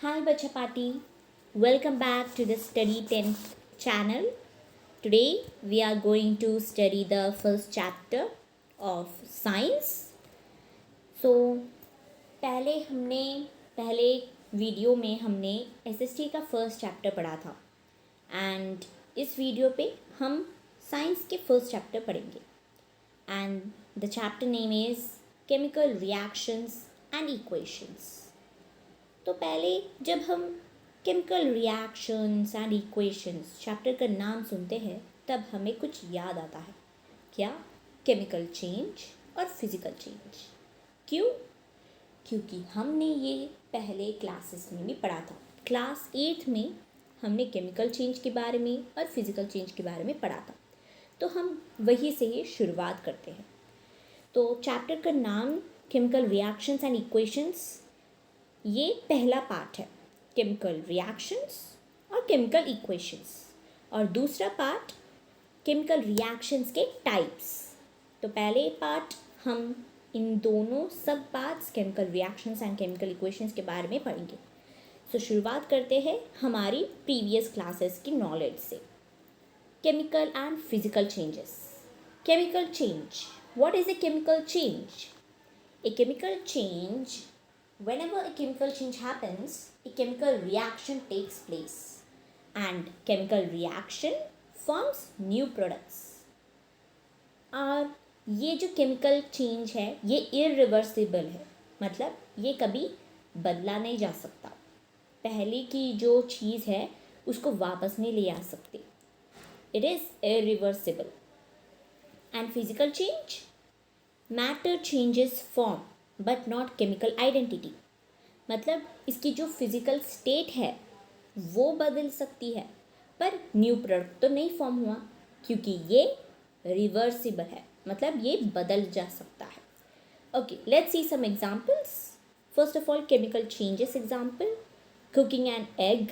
Hi Bacha Party, welcome back to the Study 10th channel. Today we are going to study the first chapter of science. So पहले video में हमने SST का first chapter पढ़ा था and इस video पे हम science के फर्स्ट चैप्टर पढ़ेंगे and the chapter name is chemical reactions and equations. तो पहले जब हम chemical reactions and equations chapter का नाम सुनते हैं तब हमें कुछ याद आता है. क्या? केमिकल चेंज और फिज़िकल चेंज. क्यों? क्योंकि हमने ये पहले क्लासेस में भी पढ़ा था. क्लास 8th में हमने केमिकल चेंज के बारे में और फिज़िकल चेंज के बारे में पढ़ा था. तो हम वही से ही शुरुआत करते हैं. तो चैप्टर का नाम केमिकल रिएक्शंस एंड इक्वेशंस, ये पहला पार्ट है केमिकल रिएक्शंस और केमिकल इक्वेशंस, और दूसरा पार्ट केमिकल रिएक्शंस के टाइप्स. तो पहले पार्ट हम इन दोनों सब parts chemical reactions and chemical equations के बारे में पढ़ेंगे. तो शुरुआत करते हैं हमारी प्रीवियस क्लासेस की नॉलेज से. Chemical and physical changes. Chemical change. What is a chemical change? A chemical change, whenever a chemical change happens, a chemical reaction takes place and chemical reaction forms new products. और ये जो chemical change है ये irreversible है, मतलब ये कभी बदला नहीं जा सकता. पहले की जो चीज़ है उसको वापस नहीं ले आ सकते. It is irreversible. And physical change? Matter changes form but not chemical identity. मतलब इसकी जो फिज़िकल स्टेट है वो बदल सकती है पर न्यू प्रोडक्ट तो नहीं फॉर्म हुआ, क्योंकि ये रिवर्सिबल है, मतलब ये बदल जा सकता है. Okay, let's see some examples. First of all chemical changes example: cooking an egg,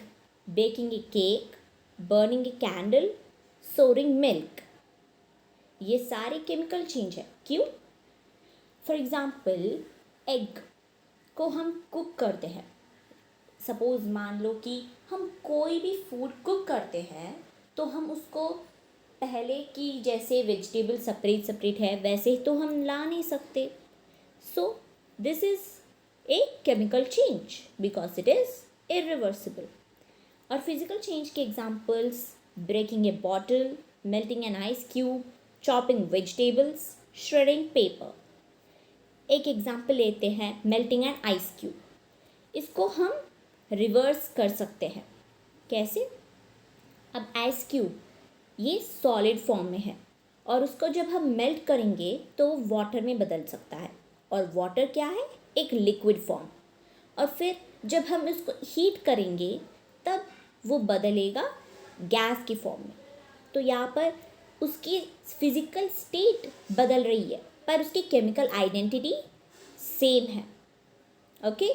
baking a cake, burning a candle, souring milk. ये सारे केमिकल चेंज है. क्यों? फॉर एग्ज़ाम्पल एग को हम कुक करते हैं. सपोज़ मान लो कि हम कोई भी फूड कुक करते हैं तो हम उसको पहले की जैसे वेजिटेबल सेपरेट सेपरेट है वैसे तो हम ला नहीं सकते. So this is a chemical change because it is irreversible. और फिज़िकल चेंज के examples: breaking a bottle, melting an ice cube, chopping vegetables, shredding paper. एक एग्जाम्पल लेते हैं मेल्टिंग एन आइस क्यूब. इसको हम रिवर्स कर सकते हैं. कैसे? अब आइस क्यूब ये सॉलिड फॉर्म में है और उसको जब हम मेल्ट करेंगे तो वाटर में बदल सकता है, और वाटर क्या है? एक लिक्विड फॉर्म. और फिर जब हम इसको हीट करेंगे तब वो बदलेगा गैस की फॉर्म में. तो यहाँ पर उसकी फिज़िकल स्टेट बदल रही है पर उसकी केमिकल आइडेंटिटी सेम है. ओके,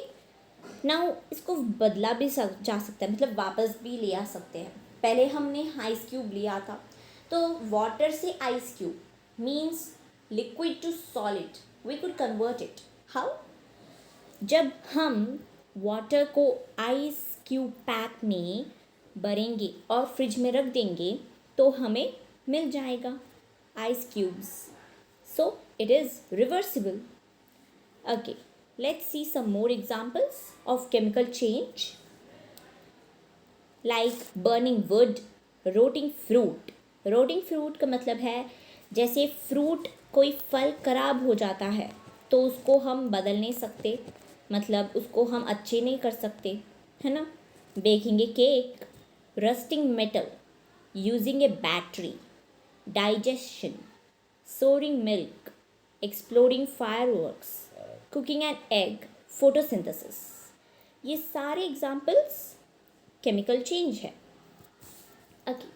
नाउ इसको बदला भी जा सकता है, मतलब वापस भी ले आ सकते हैं. पहले हमने आइस क्यूब लिया था तो वाटर से ice cube means liquid to solid, we could convert it. How? जब हम वाटर को आइस क्यूब पैक में भरेंगे और फ्रिज में रख देंगे तो हमें मिल जाएगा ice cubes. So it is reversible. Okay, let's see some more examples of chemical change like burning wood, rotting fruit. Rotting fruit का मतलब है जैसे फ्रूट, कोई फल खराब हो जाता है तो उसको हम बदल नहीं सकते, मतलब उसको हम अच्छे नहीं कर सकते, है ना. Baking a cake, rusting metal, using A battery, digestion, soaring milk, exploding fireworks, cooking an egg, photosynthesis. ये सारे एग्जाम्पल्स केमिकल चेंज है. Okay,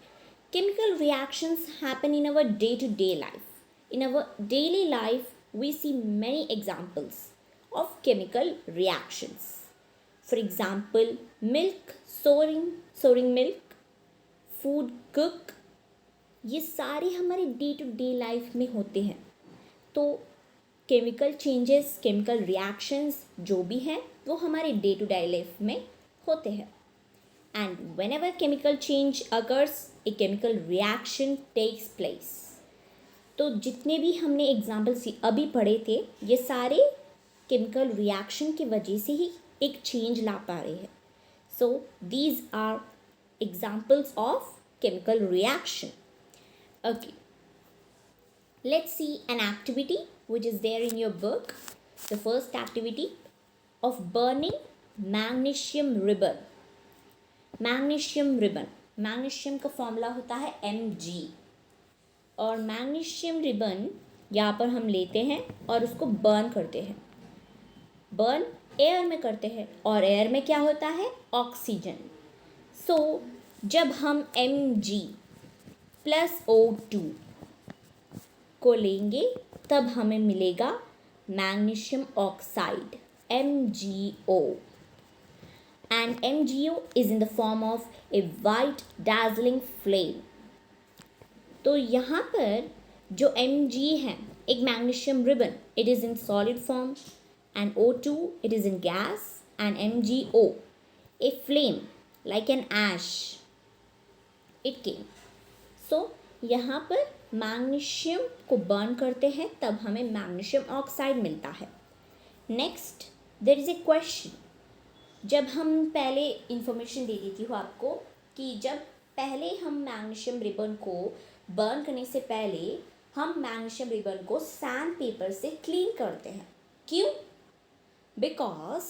chemical reactions happen in our day to day life. In our daily life we see many examples of chemical reactions. For example milk souring milk, food cook, ये सारे हमारे day to day life में होते हैं. तो chemical changes, chemical reactions जो भी हैं वो हमारे डे टू डे लाइफ में होते हैं। And whenever chemical change occurs, a chemical reaction takes place. तो जितने भी हमने एग्जाम्पल्स अभी पढ़े थे, ये सारे केमिकल रिएक्शन की वजह से ही एक चेंज ला पा रहे हैं. So these are examples of chemical reaction. Okay, let's see an activity which is there in your book. The first activity of burning magnesium ribbon. Magnesium का फॉर्मूला होता है Mg, और मैग्नीशियम रिबन यहाँ पर हम लेते हैं और उसको बर्न करते हैं. बर्न एयर में करते हैं, और एयर में क्या होता है? ऑक्सीजन. सो जब हम Mg प्लस O2 को लेंगे तब हमें मिलेगा magnesium oxide, MgO. And MgO is in the form of a white dazzling flame. तो यहाँ पर जो Mg है, एक magnesium ribbon, it is in solid form, and O2 it is in gas, and MgO a flame like an ash it came. So यहाँ पर magnesium को burn करते हैं तब हमें मैग्नीशियम ऑक्साइड मिलता है. Next there is a question. जब हम पहले इंफॉर्मेशन दे देती हूँ आपको कि जब पहले हम मैग्नीशियम रिबन को बर्न करने से पहले हम मैग्नीशियम रिबन को सैंड पेपर से क्लीन करते हैं. क्यों? Because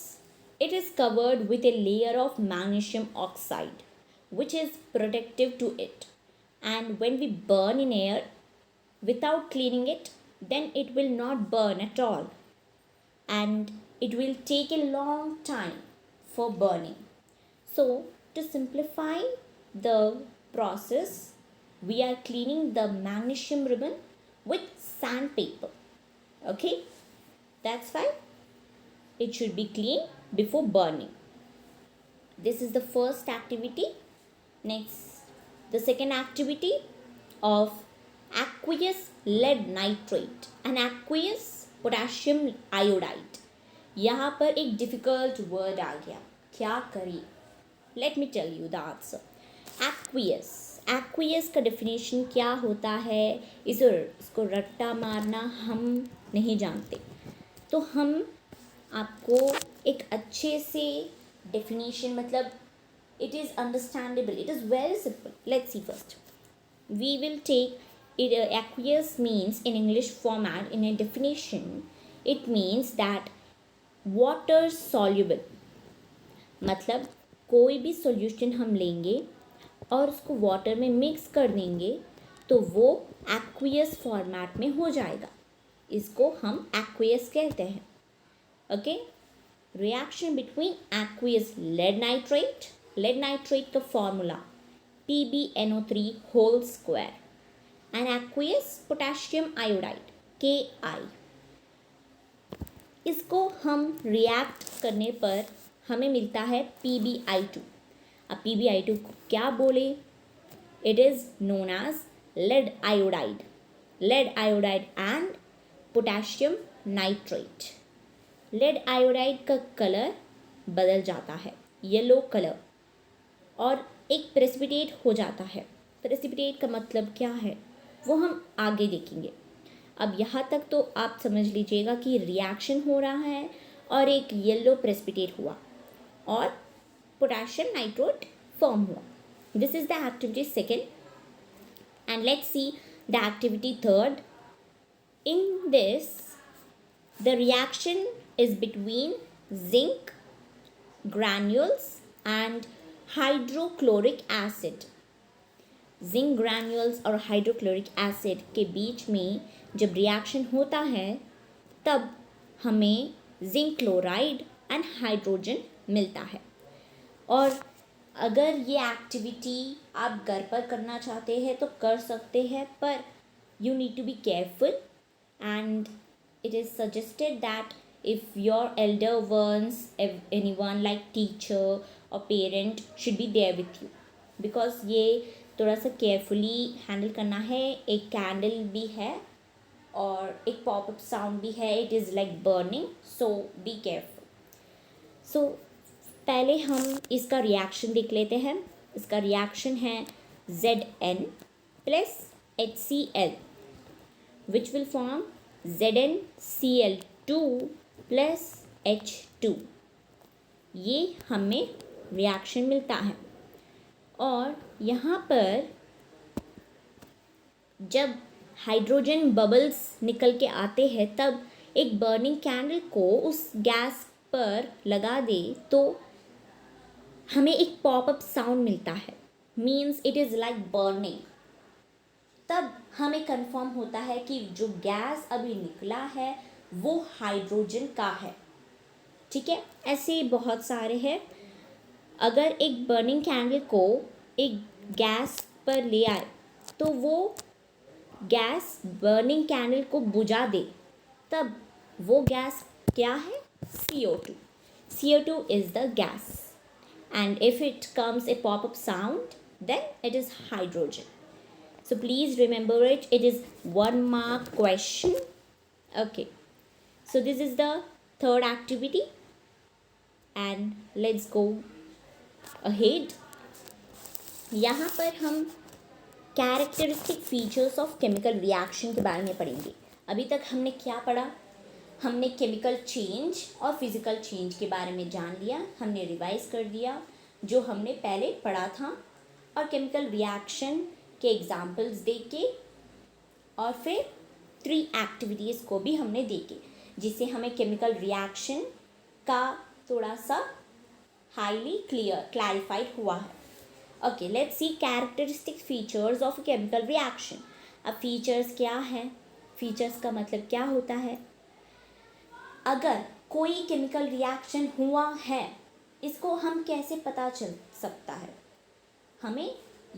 it is covered with a layer of magnesium oxide which is protective to it, and when we burn in air without cleaning it, then it will not burn at all, and it will take a long time for burning. So to simplify the process, we are cleaning the magnesium ribbon with sandpaper. Okay, that's why it should be cleaned before burning. This is the first activity. Next, the second activity of aqueous lead nitrate and aqueous potassium iodide. यहाँ पर एक difficult word आ गया, क्या करें? Let me tell you the answer. Aqueous का definition क्या होता है? इसको रट्टा मारना हम नहीं जानते, तो हम आपको एक अच्छे से definition, मतलब it is understandable, it is very simple. Let's see first. We will take it. Aqueous means in English format, in a definition, it means that water soluble. मतलब कोई भी solution हम लेंगे और उसको water में mix कर देंगे तो वो aqueous format में हो जाएगा. इसको हम aqueous कहते हैं. Okay? Reaction between aqueous lead nitrate का formula PbNO3 whole square and aqueous potassium iodide Ki. इसको हम रिएक्ट करने पर हमें मिलता है PbI2. अब PbI2 को क्या बोले? It is known as lead iodide and potassium nitrate. Lead iodide का कलर बदल जाता है, येलो कलर, और एक प्रेसिपिटेट हो जाता है. प्रेसिपिटेट का मतलब क्या है वो हम आगे देखेंगे. अब यहाँ तक तो आप समझ लीजिएगा कि रिएक्शन हो रहा है और एक येलो प्रेसिपिटेट हुआ और पोटेशियम नाइट्रेट फॉर्म हुआ. This is the activity second. And let's see the activity third. In this the reaction is between zinc granules and hydrochloric acid. Zinc granules और हाइड्रोक्लोरिक एसिड के बीच में जब reaction होता है तब हमें जिंक क्लोराइड एंड हाइड्रोजन मिलता है. और अगर ये एक्टिविटी आप घर पर करना चाहते हैं तो कर सकते हैं, पर you need to be careful and it is suggested that if your elder ones, anyone like teacher or parent should be there with you, because ये थोड़ा सा केयरफुली हैंडल करना है. एक कैंडल भी है और एक पॉपअप साउंड भी है. It is like burning, so be careful. So पहले हम इसका रिएक्शन देख लेते हैं। इसका रिएक्शन है Zn plus HCl which will form ZnCl2 plus H2। ये हमें रिएक्शन मिलता है। और यहाँ पर जब हाइड्रोजन बबल्स निकल के आते हैं तब एक बर्निंग कैंडल को उस गैस पर लगा दे तो हमें एक पॉपअप साउंड मिलता है, means it is like burning. तब हमें कंफर्म होता है कि जो गैस अभी निकला है वो हाइड्रोजन का है। ठीक है, ऐसे बहुत सारे हैं। अगर एक बर्निंग कैंडल को एक गैस पर ले आए तो वो गैस बर्निंग कैंडल को बुझा दे, तब वो गैस क्या है? CO2। CO2 is the gas, and if it comes a pop-up sound then it is hydrogen. So please remember it. It is 1 mark question. Okay, so this is the third activity and let's go ahead. यहाँ पर हम characteristic features of chemical reaction के बारे में पढ़ेंगे। अभी तक हमने क्या पढ़ा? हमने केमिकल चेंज और फिज़िकल चेंज के बारे में जान लिया, हमने रिवाइज कर दिया जो हमने पहले पढ़ा था, और केमिकल रिएक्शन के एग्जाम्पल्स देके और फिर 3 एक्टिविटीज़ को भी हमने देखे जिससे हमें केमिकल रिएक्शन का थोड़ा सा हाईली क्लैरिफाइड हुआ है। Okay, let's C characteristic features of chemical reaction. अब फीचर्स क्या है? फीचर्स का मतलब क्या होता है? अगर कोई केमिकल रिएक्शन हुआ है इसको हम कैसे पता चल सकता है? हमें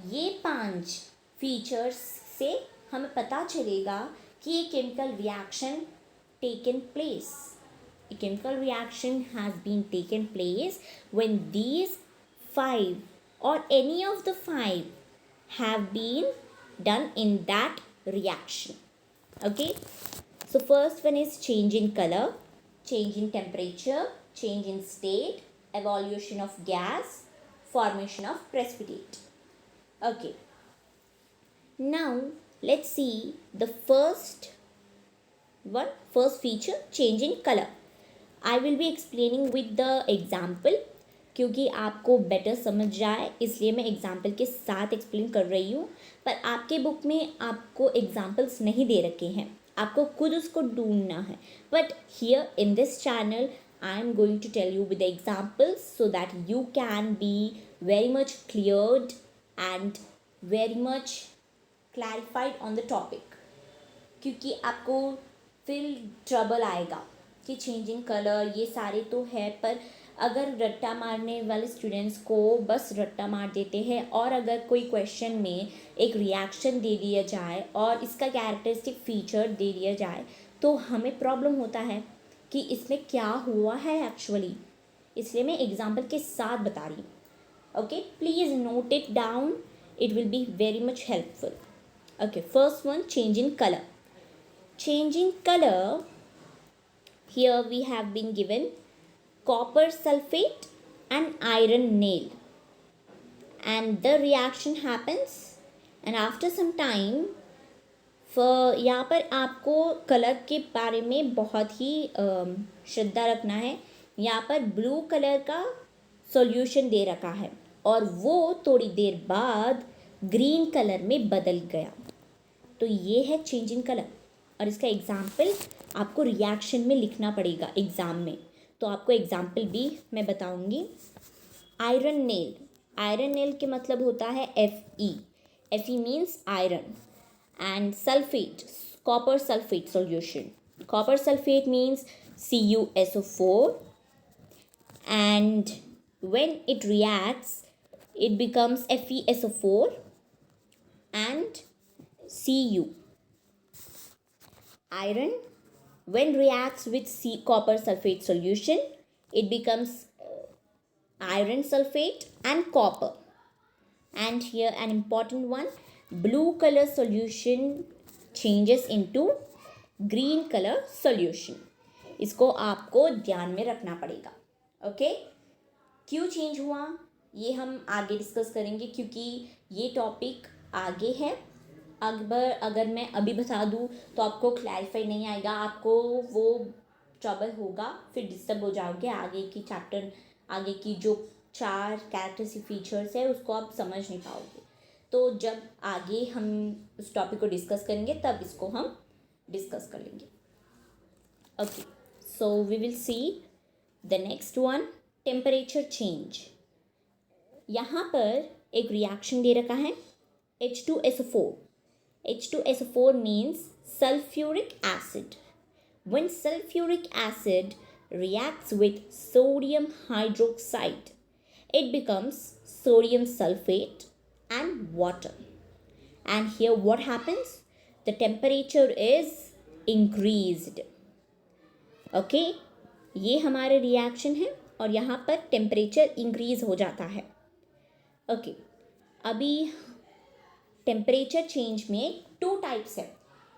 ये 5 फीचर्स से हमें पता चलेगा कि ये chemical reaction taken place. A chemical reaction has been taken place when these 5 or any of the 5 have been done in that reaction. Okay, so first one is change in color, change in temperature, change in state, evolution of gas, formation of precipitate. Okay, now let's see the first feature, change in color. I will be explaining with the example क्योंकि आपको better समझ जाए इसलिए मैं example के साथ explain कर रही हूँ। पर आपके बुक में आपको एग्जाम्पल्स नहीं दे रखे हैं, आपको खुद उसको ढूंढना है। But here in this channel I am going to tell you with examples so that you can be very much cleared and very much clarified on the topic, क्योंकि आपको फिर ट्रबल आएगा कि चेंजिंग कलर ये सारे तो है, पर अगर रट्टा मारने वाले स्टूडेंट्स को बस रट्टा मार देते हैं और अगर कोई क्वेश्चन में एक रिएक्शन दे दिया जाए और इसका कैरेक्टरिस्टिक फीचर दे दिया जाए तो हमें प्रॉब्लम होता है कि इसमें क्या हुआ है एक्चुअली। इसलिए मैं एग्जाम्पल के साथ बता रही हूँ। Okay, please note it down, it will be very much helpful. Okay, first one, change in colour. Change in colour, here we have been given copper sulfate and iron nail, and the reaction happens and after some time यहाँ पर आपको colour के बारे में बहुत ही श्रद्धा रखना है। यहाँ पर ब्लू कलर का सॉल्यूशन दे रखा है और वो थोड़ी देर बाद ग्रीन कलर में बदल गया, तो ये है चेंज इन कलर। और इसका एग्जाम्पल आपको रिएक्शन में लिखना पड़ेगा एग्ज़ाम में, तो आपको एग्जाम्पल भी मैं बताऊंगी। आयरन नेल, आयरन नेल के मतलब होता है Fe। Fe means iron, and sulphate, copper sulphate solution. Copper sulphate means CuSO4, and when it reacts it becomes FeSO4 and Cu. Iron, when reacts with copper sulfate solution, it becomes iron sulfate and copper. And here an important one, blue color solution changes into green color solution. इसको आपको ध्यान में रखना पड़ेगा। Okay, क्यों change हुआ ये हम आगे डिस्कस करेंगे, क्योंकि ये टॉपिक आगे है। अगर मैं अभी बता दूँ तो आपको क्लैरिफाई नहीं आएगा, आपको वो ट्रबल होगा, फिर डिस्टर्ब हो जाओगे। आगे की चैप्टर, आगे की जो 4 कैरेक्टरिस्टिक फीचर्स है उसको आप समझ नहीं पाओगे। तो जब आगे हम उस टॉपिक को डिस्कस करेंगे तब इसको हम डिस्कस कर लेंगे। Okay, so we will see the next one, temperature change. यहाँ पर एक रिएक्शन दे रखा है H2SO4. H2SO4 means sulfuric acid. When sulfuric acid reacts with sodium hydroxide, it becomes sodium sulfate and water. And here what happens? The temperature is increased. Okay, ये हमारे reaction है और यहाँ पर टेम्परेचर इंक्रीज हो जाता है। ओके, अभी टेम्परेचर चेंज में 2 टाइप्स है,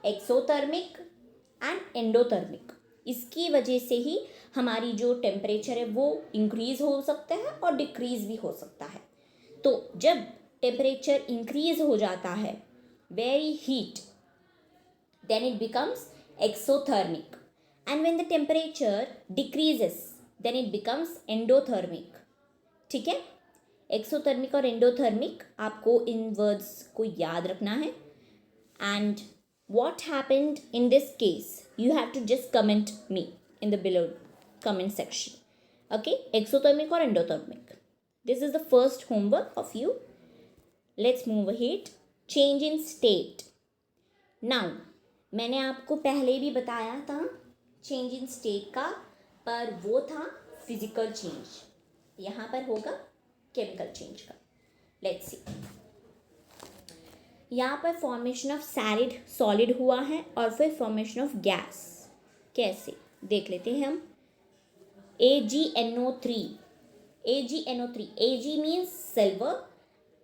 एक्सोथर्मिक एंड एंडोथर्मिक। इसकी वजह से ही हमारी जो टेम्परेचर है वो इंक्रीज हो सकता है और डिक्रीज भी हो सकता है। तो जब टेम्परेचर इंक्रीज हो जाता है, very heat, then it becomes exothermic, and when the temperature decreases then it becomes endothermic. ठीक है, एक्सोथर्मिक और एंडोथर्मिक आपको इन वर्ड्स को याद रखना है। And what happened in this case, you have to just comment me in the below comment section. Okay, exothermic or endothermic, this is the first homework of you. Let's move ahead. Change in state. Now मैंने आपको पहले भी बताया था change in state का, पर वो था फिजिकल चेंज, यहाँ पर होगा केमिकल चेंज का। लेट्स सी, यहाँ पर फॉर्मेशन ऑफ सैलिड सॉलिड हुआ है और फिर फॉर्मेशन ऑफ गैस। कैसे देख लेते हैं हम। AgNO3, AgNO3, Ag means silver,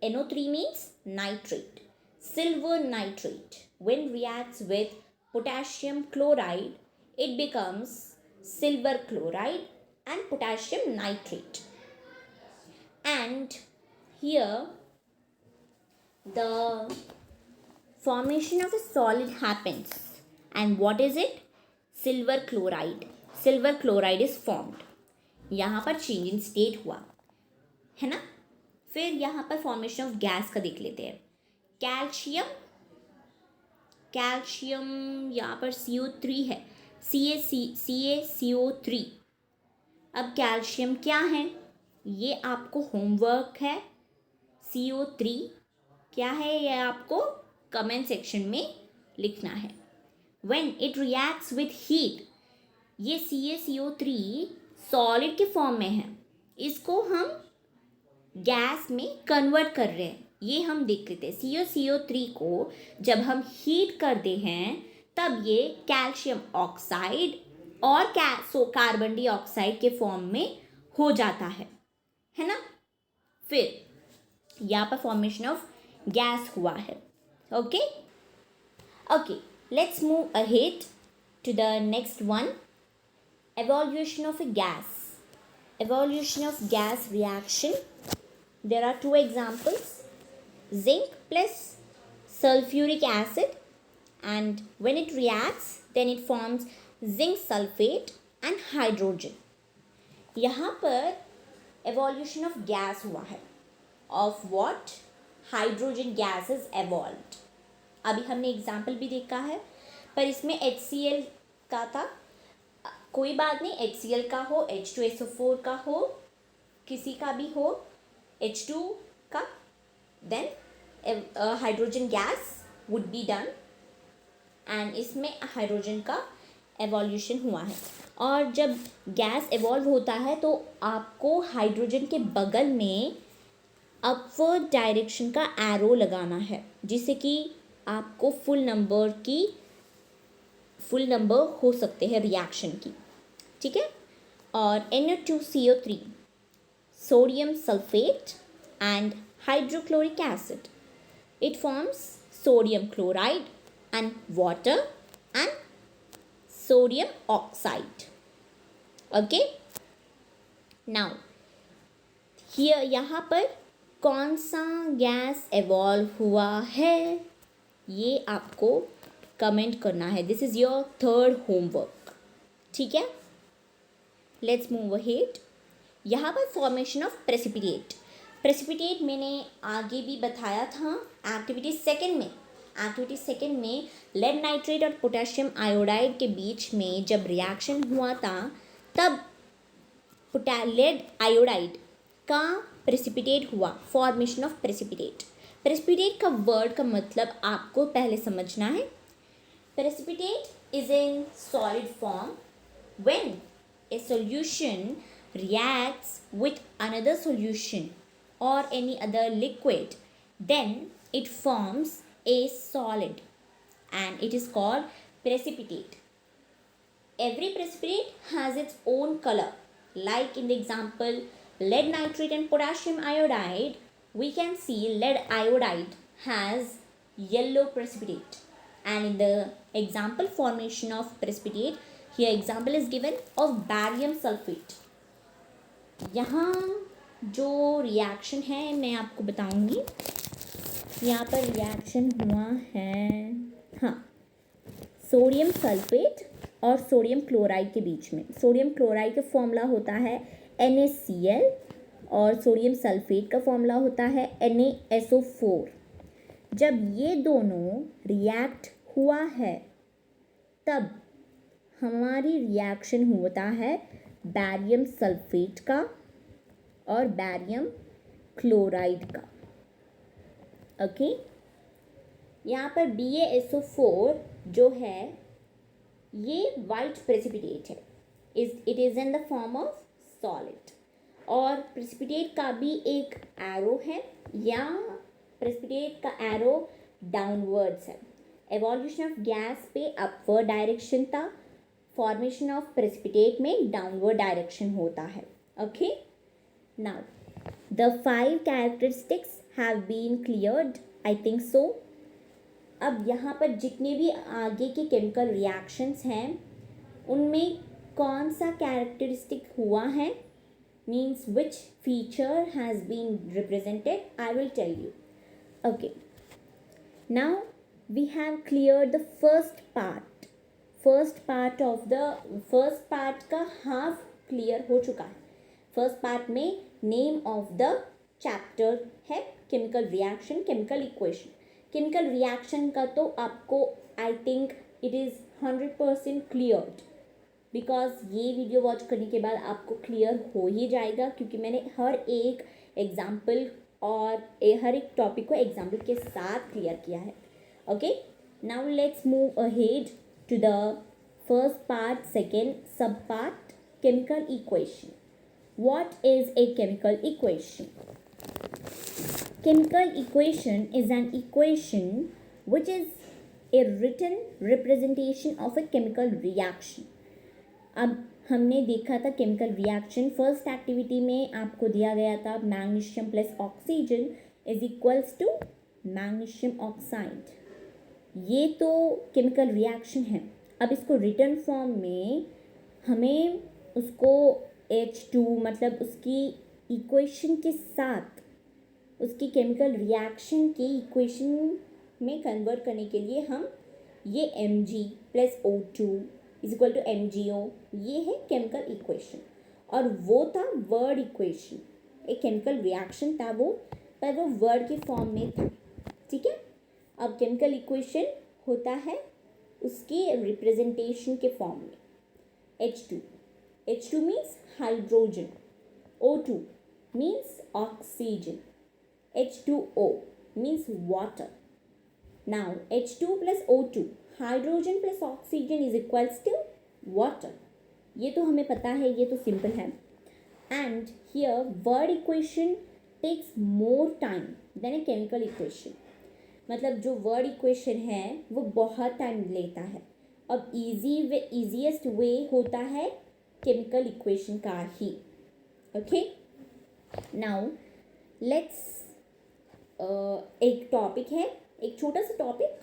NO3 means nitrate. Silver nitrate when reacts with potassium chloride, it becomes silver chloride and potassium nitrate. And here the formation of a solid happens, and what is it? Silver chloride. Silver chloride is formed. यहाँ पर change in state हुआ है ना। फिर यहाँ पर formation of gas का देख लेते हैं। कैल्शियम, कैल्शियम यहाँ पर CO3 है, CaCO3। अब कैल्शियम क्या है ये आपको होमवर्क है। CO3 क्या है ये आपको कमेंट सेक्शन में लिखना है। When it reacts with heat, ये CaCO3 सॉलिड के फॉर्म में है, इसको हम गैस में कन्वर्ट कर रहे हैं, ये हम देख लेते हैं। CaCO3 को जब हम हीट करते हैं तब ये कैल्शियम ऑक्साइड और कार्बन डाइऑक्साइड के फॉर्म में हो जाता है ना। फिर यहाँ पर फॉर्मेशन ऑफ गैस हुआ है। Okay okay, let's move ahead to the next one, evaluation of a gas. Evaluation of gas reaction. There are 2 examples, zinc plus sulfuric acid, and when it reacts then it forms zinc sulfate and hydrogen. यहाँ पर evolution of gas हुआ है। Of what? Hydrogen gas is evolved. अभी हमने example भी देखा है, पर इसमें HCl का था। कोई बात नहीं, HCl का हो, H2SO4 का हो, किसी का भी हो, H2 का, then hydrogen gas would be done, and इसमें हाइड्रोजन का एवोल्यूशन हुआ है। और जब गैस एवॉल्व होता है तो आपको हाइड्रोजन के बगल में अपवर्ड डायरेक्शन का एरो लगाना है, जिससे कि आपको फुल नंबर हो सकते हैं रिएक्शन की। ठीक है, और NO2CO3, sodium sulphate and hydrochloric acid, it forms sodium chloride and water and sodium oxide. Okay, now यहाँ पर कौन सा गैस एवॉल्व हुआ है, ये आपको कमेंट करना है. This is your third homework. ठीक है, लेट्स मूव अहेड. यहाँ पर फॉर्मेशन ऑफ प्रेसिपिटेट. प्रेसिपिटेट मैंने आगे भी बताया था एक्टिविटी सेकेंड में लेड नाइट्रेट और पोटेशियम आयोडाइड के बीच में जब रिएक्शन हुआ था, तब लेड आयोडाइड का प्रेसिपिटेट हुआ. Formation of precipitate. प्रेसिपिटेट का वर्ड का मतलब आपको पहले समझना है. Precipitate is in solid form when a solution reacts with another solution or any other liquid, then it forms a solid and it is called precipitate. Every precipitate has its own color. Like in the example lead nitrate and potassium iodide, we can see lead iodide has yellow precipitate, and in the example formation of precipitate, here example is given of barium sulfate. यहाँ जो reaction है मैं आपको बताऊंगी. यहाँ पर reaction हुआ है, हाँ, सोडियम सल्फेट और सोडियम क्लोराइड के बीच में. सोडियम क्लोराइड का फॉर्मूला होता है NaCl और सोडियम सल्फेट का फॉर्मूला होता है NaSO4. जब ये दोनों रिएक्ट हुआ है तब हमारी रिएक्शन होता है बैरियम सल्फेट का और बैरियम क्लोराइड का. ओके, यहाँ पर BaSO4 जो है ये वाइट प्रेसिपिटेट है. It is in the form of solid. और प्रेसिपिटेट का भी एक एरो है, या प्रेसिपिटेट का एरो डाउनवर्ड्स है. एवोल्यूशन ऑफ गैस पे अपवर्ड डायरेक्शन था, फॉर्मेशन ऑफ प्रेसिपिटेट में डाउनवर्ड डायरेक्शन होता है. Okay, now the 5 characteristics have been cleared, I think so. अब यहाँ पर जितने भी आगे के केमिकल रिएक्शंस हैं उनमें कौन सा कैरेक्टरिस्टिक हुआ है, means which feature has been represented, I will tell you. Okay, now we have cleared the first part का हाफ क्लियर हो चुका है. फर्स्ट पार्ट में नेम ऑफ द चैप्टर है chemical reaction, chemical equation. Chemical reaction का तो आपको I think it is 100% cleared, because ये वीडियो वॉच करने के बाद आपको क्लियर हो ही जाएगा, क्योंकि मैंने हर एक एग्जाम्पल और हर एक टॉपिक को एग्जाम्पल के साथ क्लियर किया है. Okay, now let's move ahead to the first part, second sub part, chemical equation. What is a chemical equation? Chemical equation is an equation which is a written representation of a chemical reaction. अब हमने देखा था chemical reaction first activity में आपको दिया गया था magnesium plus oxygen is equals to magnesium oxide. ये तो केमिकल रिएक्शन है. अब इसको रिटर्न फॉर्म में हमें उसको H2 मतलब उसकी इक्वेशन के साथ उसकी केमिकल रिएक्शन की इक्वेशन में कन्वर्ट करने के लिए हम ये Mg plus O2 is equal to MgO, ये है केमिकल इक्वेशन. और वो था वर्ड इक्वेशन. एक केमिकल रिएक्शन था वो, पर वो वर्ड के फॉर्म में था. ठीक है, अब केमिकल इक्वेशन होता है उसकी रिप्रेजेंटेशन के फॉर्म में. H2 means hydrogen, O2 means oxygen, H2O means water. Now H2 plus O2, hydrogen plus oxygen is equals to water. ये तो हमें पता है, ये तो सिंपल है. And here word equation takes more time than a chemical equation. मतलब जो वर्ड इक्वेशन है वो बहुत टाइम लेता है. अब ईजीएस्ट वे होता है केमिकल इक्वेशन का ही. ओके, नाउ लेट्स एक टॉपिक है, एक छोटा सा टॉपिक,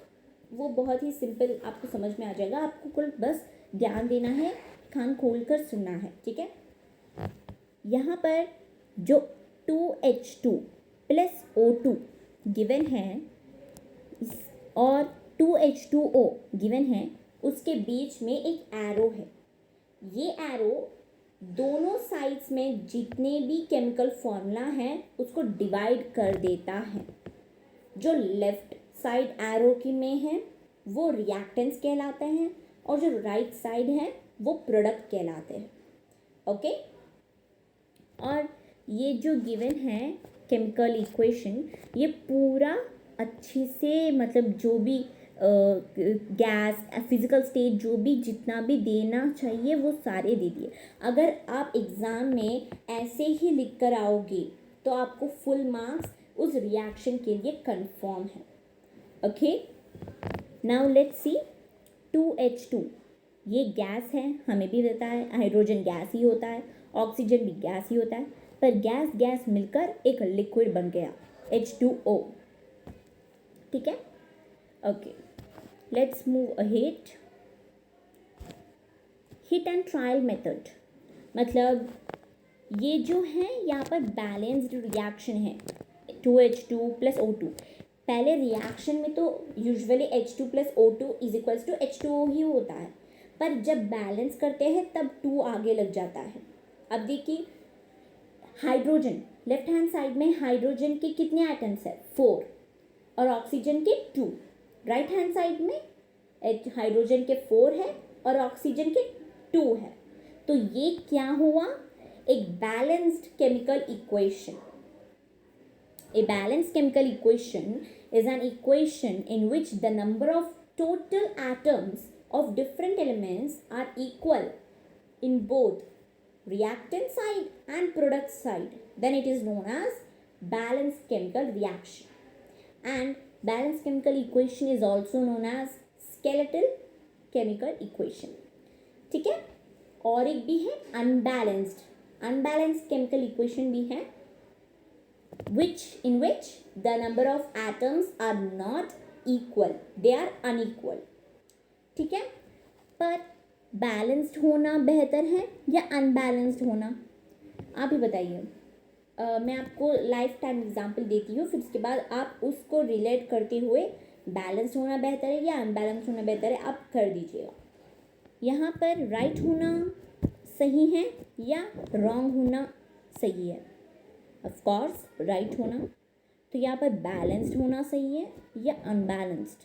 वो बहुत ही सिंपल आपको समझ में आ जाएगा. आपको कुल बस ध्यान देना है, कान खोल कर सुनना है. ठीक है, यहाँ पर जो 2H2 प्लस O2 गिवन है और 2H2O गिवन है, उसके बीच में एक एरो है। ये एरो दोनों साइड्स में जितने भी केमिकल फॉर्मूला हैं उसको डिवाइड कर देता है। जो लेफ्ट साइड एरो की में है वो रिएक्टेंस कहलाते हैं और जो राइट साइड है वो प्रोडक्ट कहलाते हैं। ओके, और ये जो गिवन है केमिकल इक्वेशन, ये पूरा अच्छे से मतलब जो भी गैस फिजिकल स्टेट जो भी जितना भी देना चाहिए वो सारे दे दिए। अगर आप एग्ज़ाम में ऐसे ही लिख कर आओगे तो आपको फुल मार्क्स उस रिएक्शन के लिए कंफर्म है। Okay, now let's C 2H2, ये गैस है, हमें भी पता है हाइड्रोजन गैस ही होता है, ऑक्सीजन भी गैस ही होता है, पर गैस गैस मिलकर एक लिक्विड बन गया H2O। ठीक है, okay, let's move ahead. Hit and trial method, मतलब ये जो है यहाँ पर बैलेंस्ड रिएक्शन है 2H2 प्लस O2। पहले रिएक्शन में तो usually H2 plus O2 is equals to H2O ही होता है, पर जब बैलेंस करते हैं तब 2 आगे लग जाता है। अब देखिए हाइड्रोजन, लेफ्ट हैंड साइड में हाइड्रोजन के कितने एटम्स है 4 और ऑक्सीजन के 2। राइट हैंड साइड में हाइड्रोजन के 4 है और ऑक्सीजन के 2 है। तो ये क्या हुआ, एक balanced chemical equation. A balanced chemical equation is an equation in which the number of total atoms of different elements are equal in both reactant side and product side. Then it is known as balanced chemical reaction. And balanced chemical equation is also known as skeletal chemical equation. ठीक है, और एक भी है unbalanced chemical equation भी है, in which the number of atoms are not equal, they are unequal. ठीक है, पर बैलेंस्ड होना बेहतर है या अनबैलेंस्ड होना, आप ही बताइए। मैं आपको लाइफ टाइम एग्जांपल देती हूँ, फिर उसके बाद आप उसको रिलेट करते हुए बैलेंस्ड होना बेहतर है या अनबैलेंस्ड होना बेहतर है आप कर दीजिएगा। यहाँ पर राइट होना सही है या रॉन्ग होना सही है, ऑफ कोर्स राइट होना। तो यहाँ पर बैलेंस्ड होना सही है या अनबैलेंस्ड,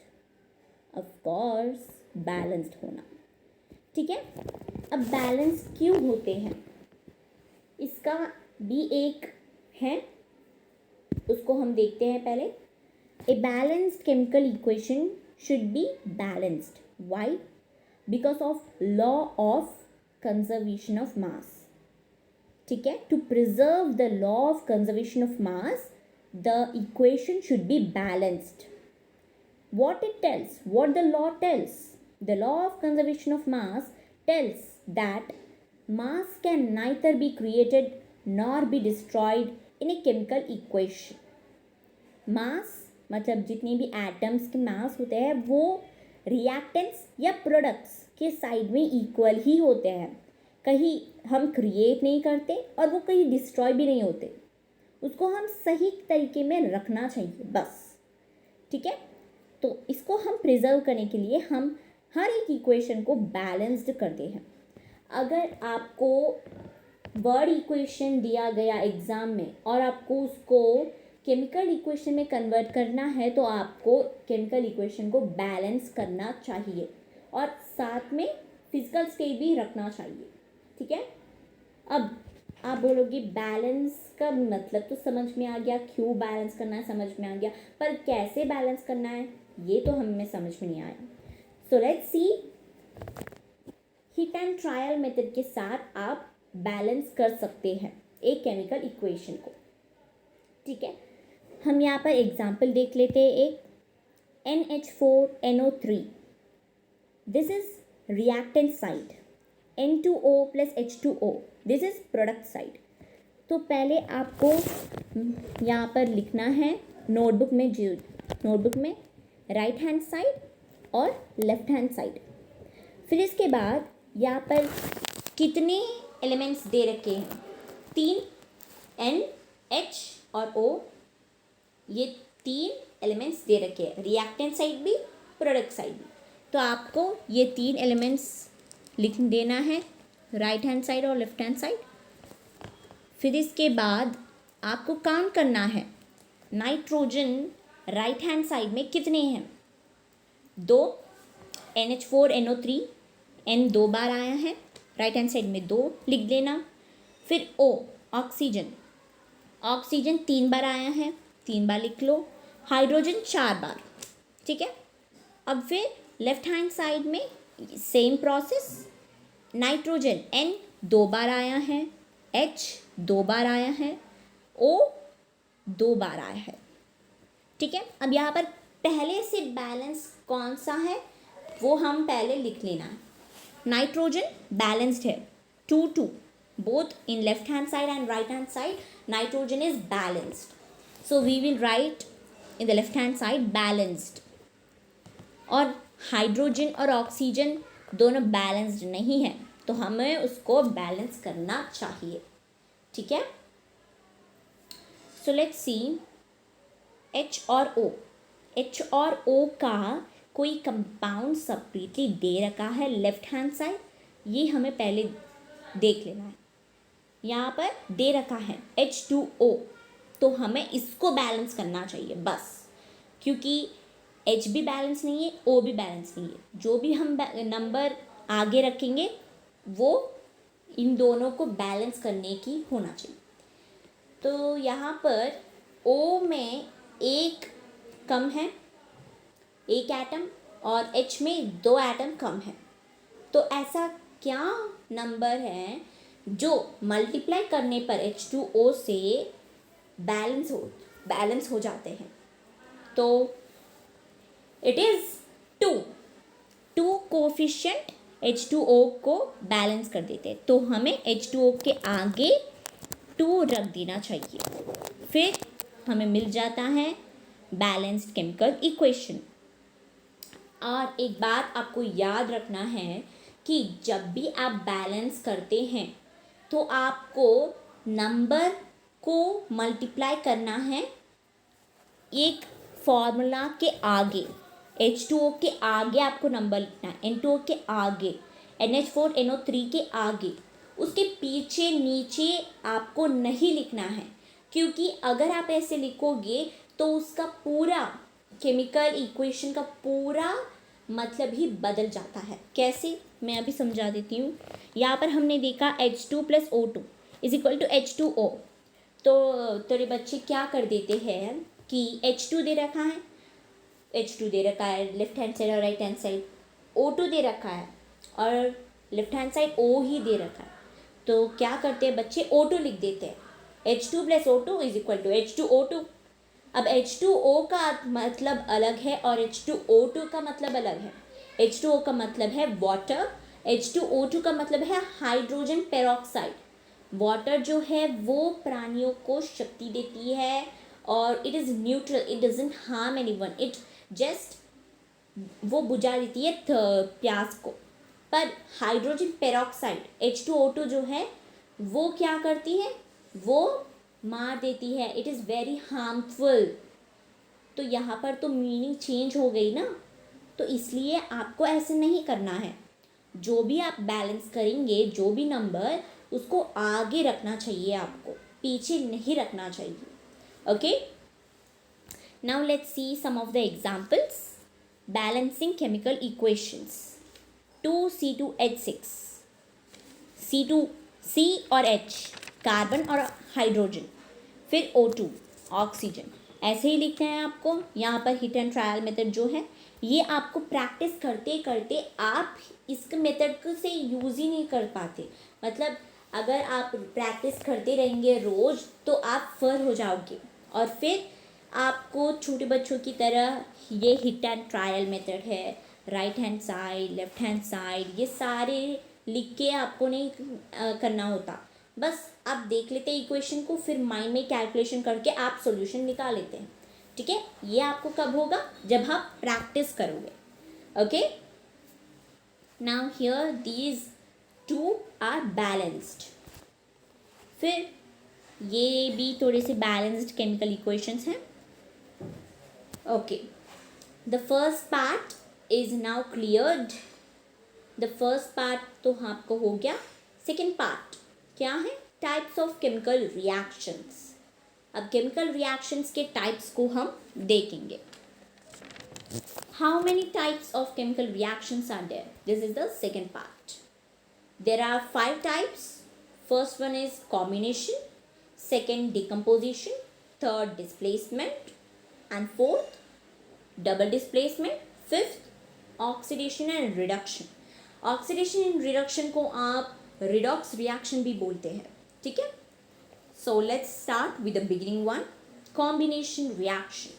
ऑफ कोर्स बैलेंस्ड होना। ठीक है, अब बैलेंस क्यों होते हैं इसका भी एक है, उसको हम देखते हैं पहले। A balanced chemical equation should be balanced, why? Because of law of conservation of mass. ठीक है, to preserve the law of conservation of mass the equation should be balanced. What it tells, what the law tells, the law of conservation of mass tells that mass can neither be created nor be destroyed in a chemical equation. mass मतलब जितने भी atoms के मास होते हैं वो reactants या products के side में इक्वल ही होते हैं, कहीं हम क्रिएट नहीं करते और वो कहीं डिस्ट्रॉय भी नहीं होते, उसको हम सही तरीके में रखना चाहिए बस। ठीक है, तो इसको हम प्रिजर्व करने के लिए हम हर एक इक्वेशन को बैलेंस्ड करते हैं। अगर आपको वर्ड इक्वेशन दिया गया एग्ज़ाम में और आपको उसको केमिकल इक्वेशन में कन्वर्ट करना है तो आपको केमिकल इक्वेशन को बैलेंस करना चाहिए और साथ में फिजिकल स्टेट भी रखना चाहिए। ठीक है, अब आप बोलोगे बैलेंस का मतलब तो समझ में आ गया, क्यों बैलेंस करना है समझ में आ गया, पर कैसे बैलेंस करना है ये तो हमें समझ में नहीं आया। So let's see, hit and trial method के साथ आप बैलेंस कर सकते हैं एक केमिकल इक्वेशन को। ठीक है, हम यहाँ पर एग्जांपल देख लेते हैं एक NH4NO3, this is reactant side, N2O plus H2O, this is product side. तो पहले आपको यहाँ पर लिखना है नोटबुक में राइट हैंड साइड और लेफ्ट हैंड साइड। फिर इसके बाद यहाँ पर कितने एलिमेंट्स दे रखे हैं, 3 N H और O ये तीन एलिमेंट्स दे रखे हैं, रिएक्टेंट साइड भी प्रोडक्ट साइड भी। तो आपको ये तीन एलिमेंट्स लिख देना है, राइट हैंड साइड और लेफ्ट हैंड साइड। फिर इसके बाद आपको काउंट करना है नाइट्रोजन राइट हैंड साइड में कितने हैं। 2, NH4NO3 N 2 बार आया है, राइट हैंड साइड में 2 लिख देना। फिर O ऑक्सीजन 3 बार आया है, 3 बार लिख लो। हाइड्रोजन 4 बार, ठीक है। अब फिर लेफ्ट हैंड साइड में सेम प्रोसेस, नाइट्रोजन N 2 बार आया है, H 2 बार आया है, O 2 बार आया है, ठीक है। अब यहाँ पर पहले से बैलेंस कौन सा है वो हम पहले लिख लेना है। नाइट्रोजन बैलेंस्ड है 2-2, both in left hand side and right hand side nitrogen is balanced, so we will write in the left hand side balanced। और हाइड्रोजन और ऑक्सीजन दोनों बैलेंस्ड नहीं है, तो हमें उसको बैलेंस करना चाहिए, ठीक है। सो लेट्स सी H और O का कोई कंपाउंड सेपरेटली दे रखा है लेफ्ट हैंड साइड, ये हमें पहले देख लेना है। यहाँ पर दे रखा है H2O, तो हमें इसको बैलेंस करना चाहिए बस, क्योंकि H भी बैलेंस नहीं है, O भी बैलेंस नहीं है। जो भी हम नंबर आगे रखेंगे वो इन दोनों को बैलेंस करने की होना चाहिए। तो यहाँ पर O में एक कम है, एक एटम, और H में 2 एटम कम है। तो ऐसा क्या नंबर है जो मल्टीप्लाई करने पर H2O से बैलेंस हो जाते हैं? तो इट इज़ 2 कोफिशिएंट H2O को बैलेंस कर देते हैं, तो हमें H2O के आगे 2 रख देना चाहिए, फिर हमें मिल जाता है बैलेंस्ड केमिकल इक्वेशन। और एक बात आपको याद रखना है कि जब भी आप बैलेंस करते हैं तो आपको नंबर को मल्टीप्लाई करना है एक फॉर्मूला के आगे, H2O के आगे आपको नंबर लिखना है, N2O के आगे, NH4NO3 के आगे, उसके पीछे नीचे आपको नहीं लिखना है, क्योंकि अगर आप ऐसे लिखोगे तो उसका पूरा केमिकल इक्वेशन का पूरा मतलब ही बदल जाता है। कैसे, मैं अभी समझा देती हूँ। यहाँ पर हमने देखा H2 + O2 = H2O, तो तेरे बच्चे क्या कर देते हैं कि H2 दे रखा है लेफ्ट हैंड साइड और राइट हैंड साइड, O2 दे रखा है और लेफ्ट हैंड साइड O ही दे रखा है, तो क्या करते हैं बच्चे, O2 लिख देते हैं। H2 + O2 = H2O2। अब H2O का मतलब अलग है और H2O2 का मतलब अलग है। H2O का मतलब है वाटर, H2O2 का मतलब है हाइड्रोजन पेरोक्साइड। वाटर जो है वो प्राणियों को शक्ति देती है और it is neutral, it doesn't harm anyone, it just वो बुझा देती है प्यास को। पर हाइड्रोजन पेरोक्साइड H2O2 जो है वो क्या करती है, वो मार देती है, इट इज़ वेरी हार्मफुल। तो यहाँ पर तो मीनिंग चेंज हो गई ना, तो इसलिए आपको ऐसे नहीं करना है। जो भी आप बैलेंस करेंगे, जो भी नंबर, उसको आगे रखना चाहिए, आपको पीछे नहीं रखना चाहिए। Okay, now let's see some of the examples. Balancing chemical equations, 2C2H6, C और H कार्बन और हाइड्रोजन, फिर O2 ऑक्सीजन, ऐसे ही लिखना है आपको। यहाँ पर हिट एंड ट्रायल मेथड जो है ये आपको प्रैक्टिस करते करते आप इस मेथड से यूज़ ही नहीं कर पाते। मतलब अगर आप प्रैक्टिस करते रहेंगे रोज़ तो आप फर हो जाओगे और फिर आपको छोटे बच्चों की तरह ये हिट एंड ट्रायल मेथड है, right hand side, left hand side, ये सारे लिख के आपको नहीं करना होता। बस आप देख लेते हैं इक्वेशन को, फिर माइंड में कैलकुलेशन करके आप सॉल्यूशन निकाल लेते हैं, ठीक है। ये आपको कब होगा, जब आप प्रैक्टिस करोगे। Okay, now here these 2 are balanced. फिर ये भी थोड़े से बैलेंस्ड केमिकल इक्वेशंस हैं. Okay, the first part is now cleared. The first part तो आपको हो गया. सेकेंड पार्ट क्या है? Types of chemical reactions. अब केमिकल रिएक्शंस के टाइप्स को हम देखेंगे. How many types of chemical reactions are there? This is the second part. There are 5 types. First one is combination, second decomposition, third displacement, and fourth double displacement, fifth oxidation and reduction. Oxidation and reduction को आप redox reaction भी बोलते हैं. ठीक है. So let's start with the beginning one, combination reaction.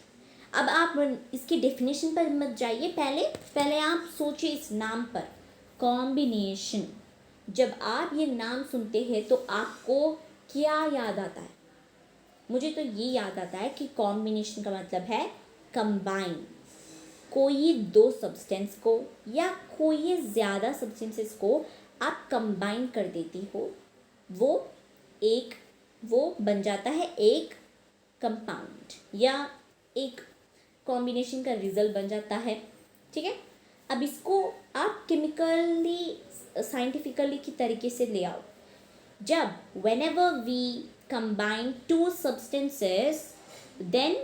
अब आप इसकी definition पर मत जाइए, पहले आप सोचिए इस नाम पर, combination. जब आप ये नाम सुनते हैं तो आपको क्या याद आता है? मुझे तो ये याद आता है कि कॉम्बिनेशन का मतलब है कंबाइन. कोई दो सब्सटेंस को या कोई ज़्यादा सब्सटेंसेस को आप कंबाइन कर देती हो, वो बन जाता है एक कंपाउंड या एक कॉम्बिनेशन का रिजल्ट बन जाता है. ठीक है. अब इसको आप केमिकली साइंटिफिकली की तरीके से ले आओ. जब whenever we combine two substances, then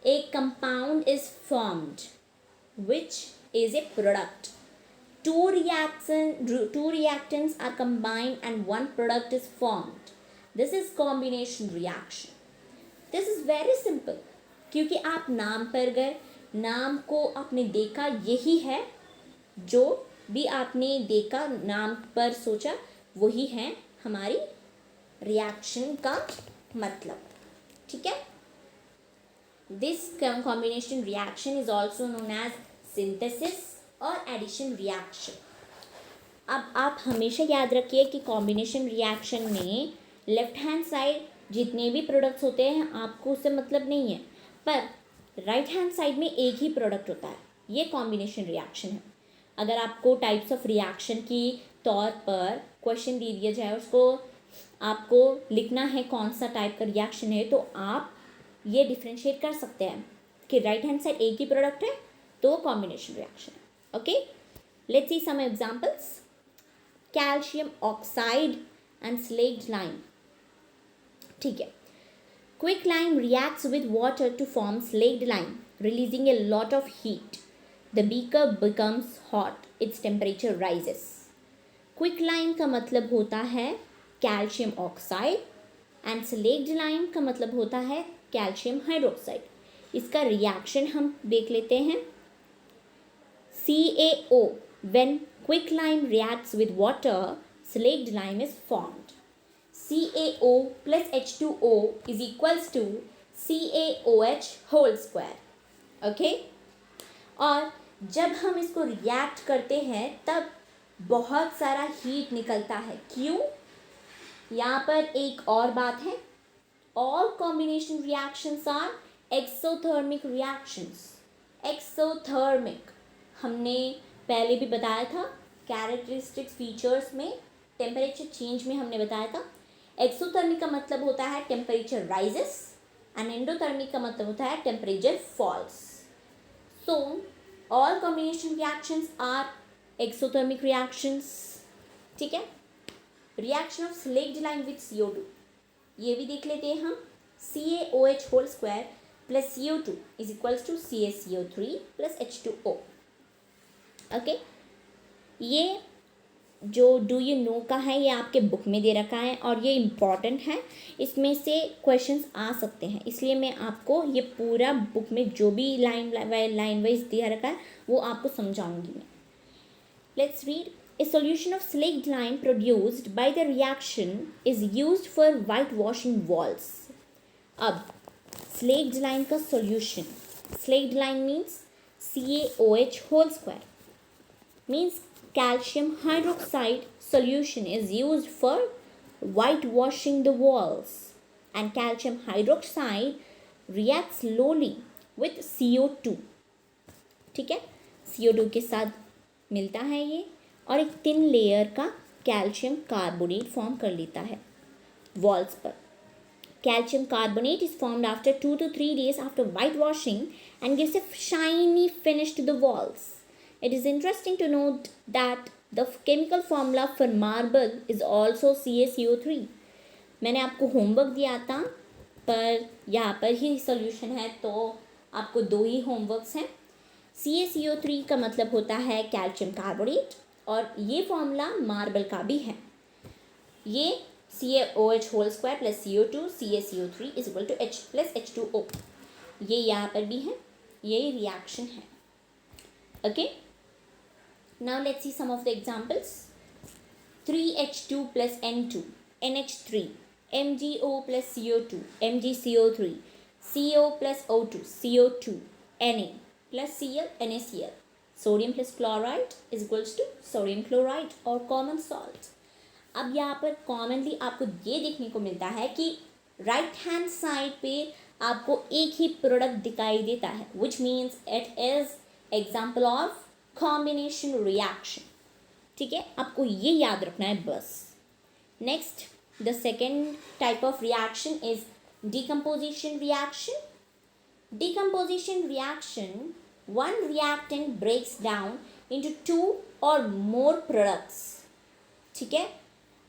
a compound is formed, which is a product. Two reactants are combined and one product is formed. This is combination reaction. This is very simple. क्योंकि आप नाम पर गए, नाम को आपने देखा, यही है जो भी आपने देखा, नाम पर सोचा, वही है हमारी रिएक्शन का मतलब. ठीक है. This combination reaction is also known as synthesis और एडिशन रिएक्शन. अब आप हमेशा याद रखिए कि कॉम्बिनेशन रिएक्शन में लेफ्ट हैंड साइड जितने भी प्रोडक्ट्स होते हैं आपको उससे मतलब नहीं है, पर राइट हैंड साइड में एक ही प्रोडक्ट होता है. ये कॉम्बिनेशन रिएक्शन है. अगर आपको टाइप्स ऑफ रिएक्शन की तौर पर क्वेश्चन दे दिया जाए, उसको आपको लिखना है कौन सा टाइप का रिएक्शन है, तो आप ये डिफ्रेंशिएट कर सकते हैं कि राइट हैंड साइड एक ही प्रोडक्ट है तो कॉम्बिनेशन रिएक्शन है. Okay, let's see some examples. Calcium oxide and slaked lime. ठीक है. Quick lime reacts with water to form slaked lime, releasing a lot of heat. The beaker becomes hot, its temperature rises. Quicklime का मतलब होता है calcium oxide and slaked lime का मतलब होता है कैल्शियम हाइड्रोक्साइड. इसका रिएक्शन हम देख लेते हैं. CaO, when quicklime reacts with water, slaked lime is formed. CaO plus H2O is equals to CaOH whole square. Okay? और जब हम इसको रिएक्ट करते हैं तब बहुत सारा हीट निकलता है. क्यों? यहाँ पर एक और बात है. All combination reactions are exothermic reactions. Exothermic हमने पहले भी बताया था. कैरेक्टरिस्टिक्स फीचर्स में टेम्परेचर चेंज में हमने बताया था. एक्सोथर्मिक का मतलब होता है टेम्परेचर राइजेस एंड एंडोथर्मिक का मतलब होता है temperature falls. So, all combination reactions are exothermic reactions. ठीक है. Reaction of slaked lime with CO2. ये भी देख लेते हैं हम. CaOH whole square plus CO2 is equals to CaCO3 plus H2O. Okay. ये जो डू यू नो का है ये आपके बुक में दे रखा है और ये इम्पॉर्टेंट है. इसमें से क्वेश्चंस आ सकते हैं, इसलिए मैं आपको ये पूरा बुक में जो भी लाइन वाइज दिया रखा है वो आपको समझाऊंगी मैं. Let's read. A solution of slaked lime produced by the reaction is used for white washing walls. अब स्लेक्ड लाइम का solution, slaked lime means CaOH whole square, means calcium hydroxide solution is used for whitewashing the walls, and calcium hydroxide reacts slowly with CO2. ठीक है. CO2 के साथ मिलता है ये और एक थिन लेयर का कैल्शियम कार्बोनेट फॉर्म कर लेता है वॉल्स पर. calcium carbonate is formed after 2 to 3 days after whitewashing and gives a shiny finish to the walls. It is interesting to note that the chemical formula for marble is also CaCO3. मैंने आपको homework दिया था, पर यहाँ पर ही solution है, तो आपको 2 ही होमवर्क्स हैं. CaCO3 का मतलब होता है कैल्शियम कार्बोनेट, और ये फॉर्मूला मार्बल का भी है. ये CaOH whole square plus CO2 CaCO3 is equal to H plus H2O. ये यहाँ पर भी है, ये रिएक्शन है. Okay, now let's see some of the examples. 3H2 plus N2 NH3, MgO plus CO2 MgCO3, CO plus O2 CO2, Na plus Cl NaCl. Sodium plus chloride is equals to sodium chloride और common salt. अब यहाँ पर commonly आपको ये देखने को मिलता है कि राइट हैंड साइड पे आपको एक ही प्रोडक्ट दिखाई देता है, which means it is example of combination reaction. ठीक है, आपको ये याद रखना है बस. Next, the second type of reaction is decomposition reaction. Decomposition reaction, one reactant breaks down into 2 or more products. ठीक है,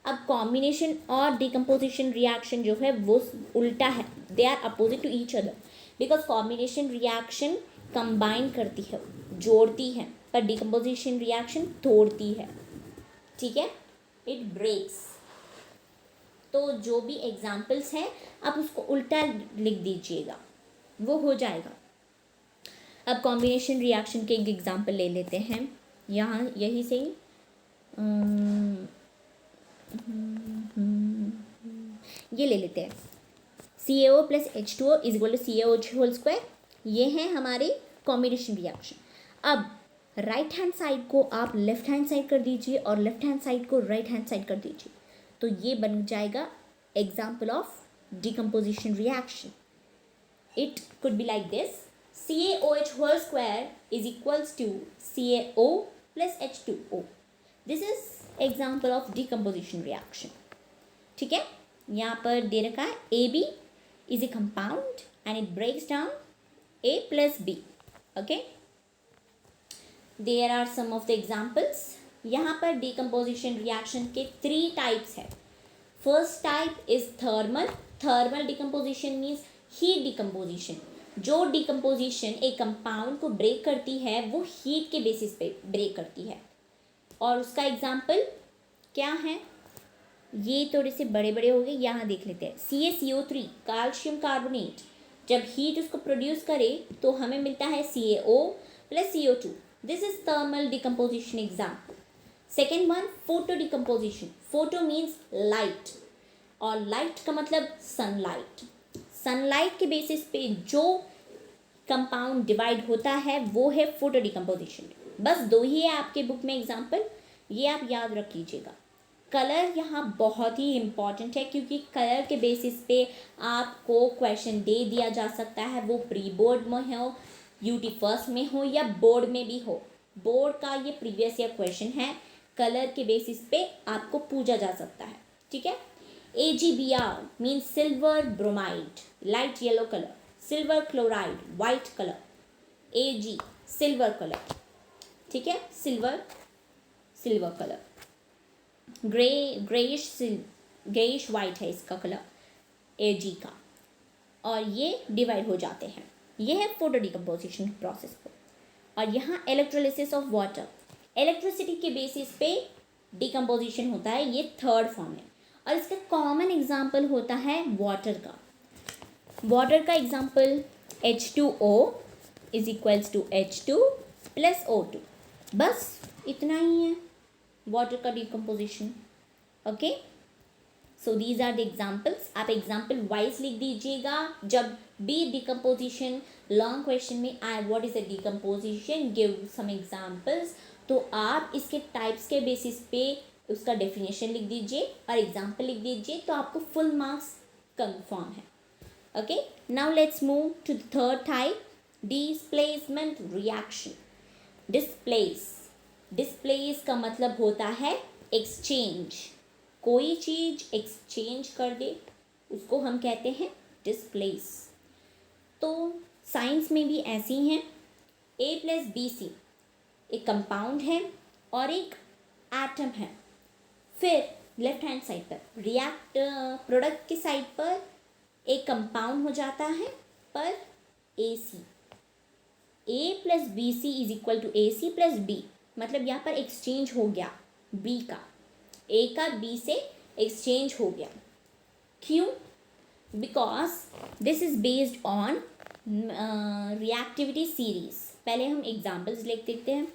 अब कॉम्बिनेशन और डिकम्पोजिशन रिएक्शन जो है वो उल्टा है. They are opposite to each other, because combination reaction combine करती है, जोड़ती है, पर डिकम्पोजिशन रिएक्शन तोड़ती है. ठीक है, इट ब्रेक्स. तो जो भी एग्जाम्पल्स हैं आप उसको उल्टा लिख दीजिएगा, वो हो जाएगा. अब कॉम्बिनेशन रिएक्शन के एक एग्जाम्पल ले लेते हैं. यहाँ यही से ये ले लेते हैं. CaO plus H2O is equal to CaOH whole square. ये है हमारी कॉम्बिनेशन रिएक्शन. अब राइट हैंड साइड को आप लेफ्ट हैंड साइड कर दीजिए और लेफ्ट हैंड साइड को राइट हैंड साइड कर दीजिए, तो ये बन जाएगा example of decomposition reaction. It could be like this. CaOH whole square is equals to CaO plus H2O. This is example of decomposition reaction. ठीक है, यहाँ पर दे रखा है AB is a compound and it breaks down A plus B. Okay, there are some of the examples. यहाँ पर decomposition reaction के 3 types है. First type is thermal. Thermal decomposition means heat decomposition. जो डिकम्पोजिशन एक compound को break करती है वो हीट के बेसिस पे ब्रेक करती है. और उसका एग्जाम्पल क्या है, ये थोड़े से बड़े बड़े हो गए, यहाँ देख लेते हैं. CaCO3 कैल्शियम कार्बोनेट, जब हीट उसको प्रोड्यूस करे तो हमें मिलता है CaO plus CO2. This is thermal decomposition example. Second one, photo decomposition. Photo means light, और लाइट का मतलब सनलाइट. सनलाइट के बेसिस पे जो कंपाउंड डिवाइड होता है वो है फोटो डिकम्पोजिशन. बस 2 ही है आपके बुक में एग्जाम्पल, ये आप याद रख लीजिएगा. कलर यहाँ बहुत ही इम्पॉर्टेंट है, क्योंकि कलर के बेसिस पे आपको क्वेश्चन दे दिया जा सकता है, वो प्री बोर्ड में हो, UT फर्स्ट में हो या बोर्ड में भी हो. बोर्ड का ये प्रीवियस ईयर क्वेश्चन है, कलर के बेसिस पे आपको पूछा जा सकता है. ठीक है, AgBr means silver bromide, light yellow color. Silver chloride, white color. Ag, silver color. ठीक है, silver color. greyish white है इसका कलर Ag का, और ये डिवाइड हो जाते हैं. ये है फोटो डिकम्पोजिशन प्रोसेस को. और यहाँ इलेक्ट्रोलिसिस ऑफ वाटर, इलेक्ट्रिसिटी के बेसिस पे डिकम्पोजिशन होता है, ये थर्ड फॉर्म है. और इसका कॉमन एग्जाम्पल होता है वाटर का. वाटर का example H2O is equals to H2 plus O2. बस इतना ही है वाटर का decomposition. Okay, so these are the examples. आप एग्जाम्पल वाइज लिख दीजिएगा. जब भी डिकम्पोजिशन लॉन्ग क्वेश्चन में आए, what is a decomposition, give some examples, तो आप इसके टाइप्स के बेसिस पे उसका डेफिनेशन लिख दीजिए और एग्जाम्पल लिख दीजिए, तो आपको फुल मार्क्स कंफर्म है. Okay, now let's move to the third type, displacement reaction. Displace का मतलब होता है एक्सचेंज. कोई चीज़ एक्सचेंज कर दे, उसको हम कहते हैं डिस्प्लेस। तो साइंस में भी ऐसी हैं, A+BC एक कंपाउंड है और एक एटम है। फिर लेफ्ट हैंड साइड पर रिएक्ट प्रोडक्ट की साइड पर एक कंपाउंड हो जाता है पर AC, A+BC is equal to AC+B, मतलब यहाँ पर एक्सचेंज हो गया B का, A का B से एक्सचेंज हो गया। क्यों? Because this is based on reactivity series. पहले हम एग्जाम्पल्स लिख देते हैं।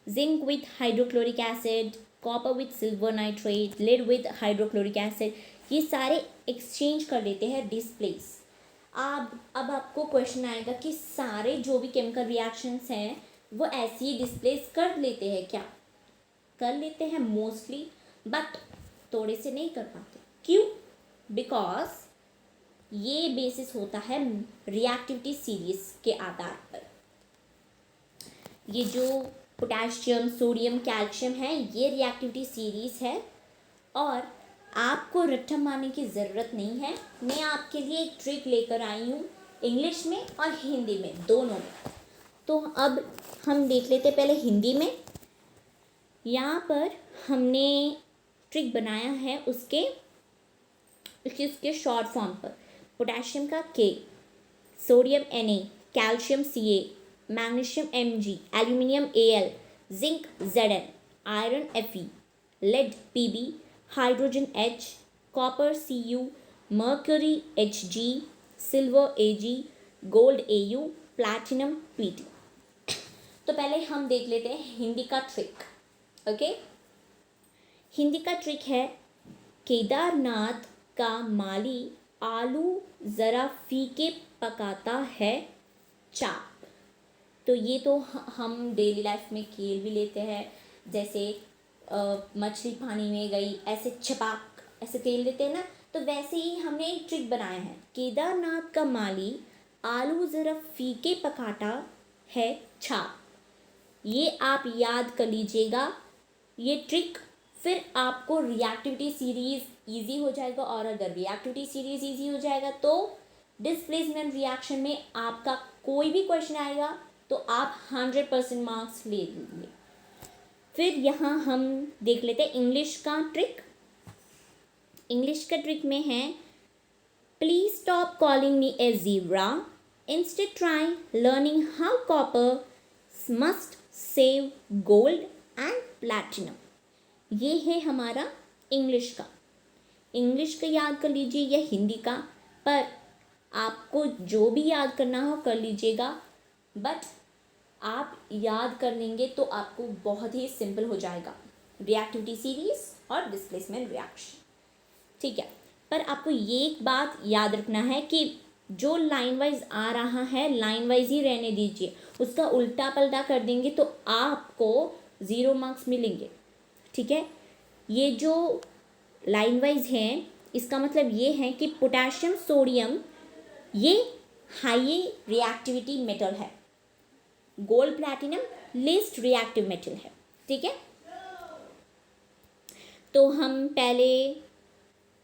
Zinc with hydrochloric acid, copper with silver nitrate, lead with hydrochloric acid, ये सारे एक्सचेंज कर लेते हैं डिस्प्लेस। अब आपको क्वेश्चन आएगा कि सारे जो भी केमिकल रिएक्शंस हैं वो ऐसे ही डिस्प्लेस कर लेते हैं क्या? कर लेते हैं मोस्टली, बट थोड़े से नहीं कर पाते। क्यों? बिकॉज ये बेसिस होता है रिएक्टिविटी सीरीज के आधार पर। ये जो पोटेशियम, सोडियम, कैल्शियम है, ये रिएक्टिविटी सीरीज है और आपको रट्टा मारने की ज़रूरत नहीं है। मैं आपके लिए एक ट्रिक लेकर आई हूँ, इंग्लिश में और हिंदी में, दोनों में। तो अब हम देख लेते पहले हिंदी में। यहाँ पर हमने ट्रिक बनाया है उसके शॉर्ट फॉर्म पर। पोटेशियम का K, sodium Na, calcium Ca, magnesium Mg, aluminium Al, zinc Zn, iron Fe, lead Pb, hydrogen H, copper Cu, mercury Hg, silver Ag, gold Au, platinum Pt। तो पहले हम देख लेते हैं हिंदी का ट्रिक। ओके, हिंदी का ट्रिक है, केदारनाथ का माली आलू ज़रा फीके पकाता है चाप। तो ये तो हम डेली लाइफ में खेल भी लेते हैं, जैसे मछली पानी में गई ऐसे छपाक ऐसे खेल लेते हैं ना, तो वैसे ही हमने एक ट्रिक बनाया है, केदारनाथ का माली आलू ज़रा फीके पकाता है छाप। ये आप याद कर लीजिएगा ये ट्रिक, फिर आपको रिएक्टिविटी सीरीज इजी हो जाएगा। और अगर रिएक्टिविटी सीरीज इजी हो जाएगा तो डिस्प्लेसमेंट रिएक्शन में आपका कोई भी क्वेश्चन आएगा तो आप 100% मार्क्स ले लेंगे। फिर यहाँ हम देख लेते हैं इंग्लिश का ट्रिक। इंग्लिश का ट्रिक में है, please stop calling me A zebra, instead try learning how copper must save gold and platinum. ये है हमारा इंग्लिश का। इंग्लिश का याद कर लीजिए या हिंदी का, पर आपको जो भी याद करना हो कर लीजिएगा, बट आप याद कर लेंगे तो आपको बहुत ही सिंपल हो जाएगा रिएक्टिविटी सीरीज और डिस्प्लेसमेंट रिएक्शन। ठीक है, पर आपको ये एक बात याद रखना है कि जो लाइन वाइज आ रहा है लाइन वाइज ही रहने दीजिए, उसका उल्टा पलटा कर देंगे तो आपको 0 मार्क्स मिलेंगे। ठीक है, ये जो लाइन वाइज हैं इसका मतलब ये है कि पोटेशियम, सोडियम ये हाई रिएक्टिविटी मेटल है, gold platinum least reactive metal है। ठीक है, तो हम पहले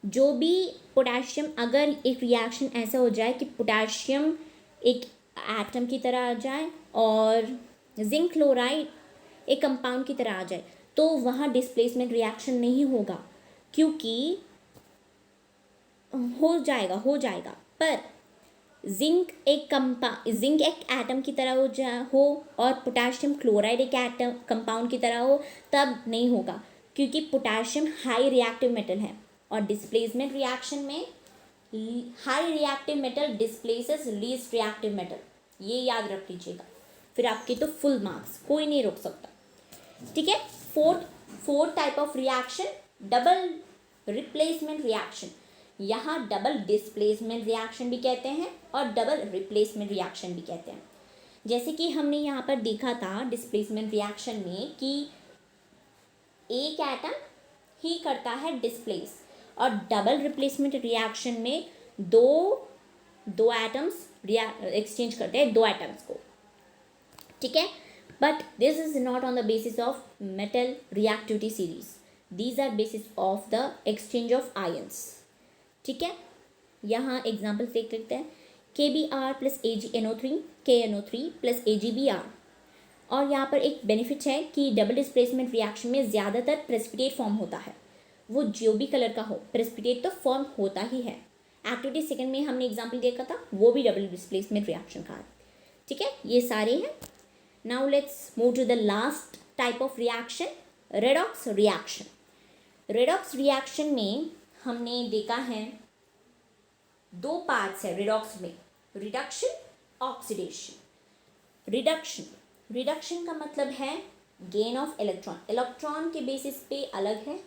जो भी पोटेशियम, अगर एक रिएक्शन ऐसा हो जाए कि पोटेशियम एक एटम की तरह आ जाए और जिंक क्लोराइड एक कंपाउंड की तरह आ जाए, तो वहाँ डिस्प्लेसमेंट रिएक्शन नहीं होगा, क्योंकि हो जाएगा पर जिंक एक एटम की तरह हो और पोटेशियम क्लोराइड एक एटम कंपाउंड की तरह हो, तब नहीं होगा, क्योंकि पोटेशियम हाई रिएक्टिव मेटल है और डिस्प्लेसमेंट रिएक्शन में high reactive metal displaces least reactive metal. ये याद रख लीजिएगा, फिर आपके तो फुल मार्क्स कोई नहीं रोक सकता। ठीक है, fourth type of reaction, double replacement reaction. यहाँ डबल डिस्प्लेसमेंट रिएक्शन भी कहते हैं और डबल रिप्लेसमेंट रिएक्शन भी कहते हैं। जैसे कि हमने यहाँ पर देखा था डिस्प्लेसमेंट रिएक्शन में कि एक एटम ही करता है डिस्प्लेस, और डबल रिप्लेसमेंट रिएक्शन में दो एटम्स एक्सचेंज करते हैं, 2 एटम्स को। ठीक है, but this is not on the basis of metal reactivity series. These are basis of the exchange of ions. ठीक है, यहाँ एग्जाम्पल्स देख सकते हैं KBr plus AgNO3 KNO3 plus AgBr। और यहाँ पर एक बेनिफिट है कि डबल डिस्प्लेसमेंट रिएक्शन में ज़्यादातर प्रेसिपिटेट फॉर्म होता है, वो जो भी कलर का हो प्रेसिपिटेट तो फॉर्म होता ही है। एक्टिविटी सेकंड में हमने एग्जाम्पल देखा था, वो भी डबल डिस्प्लेसमेंट रिएक्शन का है। ठीक है, ये सारे हैं। Now let's move to the last type of reaction, redox reaction. Redox reaction में हमने देखा है दो पार्ट्स है रेडॉक्स में, रिडक्शन, ऑक्सीडेशन। रिडक्शन का मतलब है गेन ऑफ इलेक्ट्रॉन, इलेक्ट्रॉन के बेसिस पे अलग है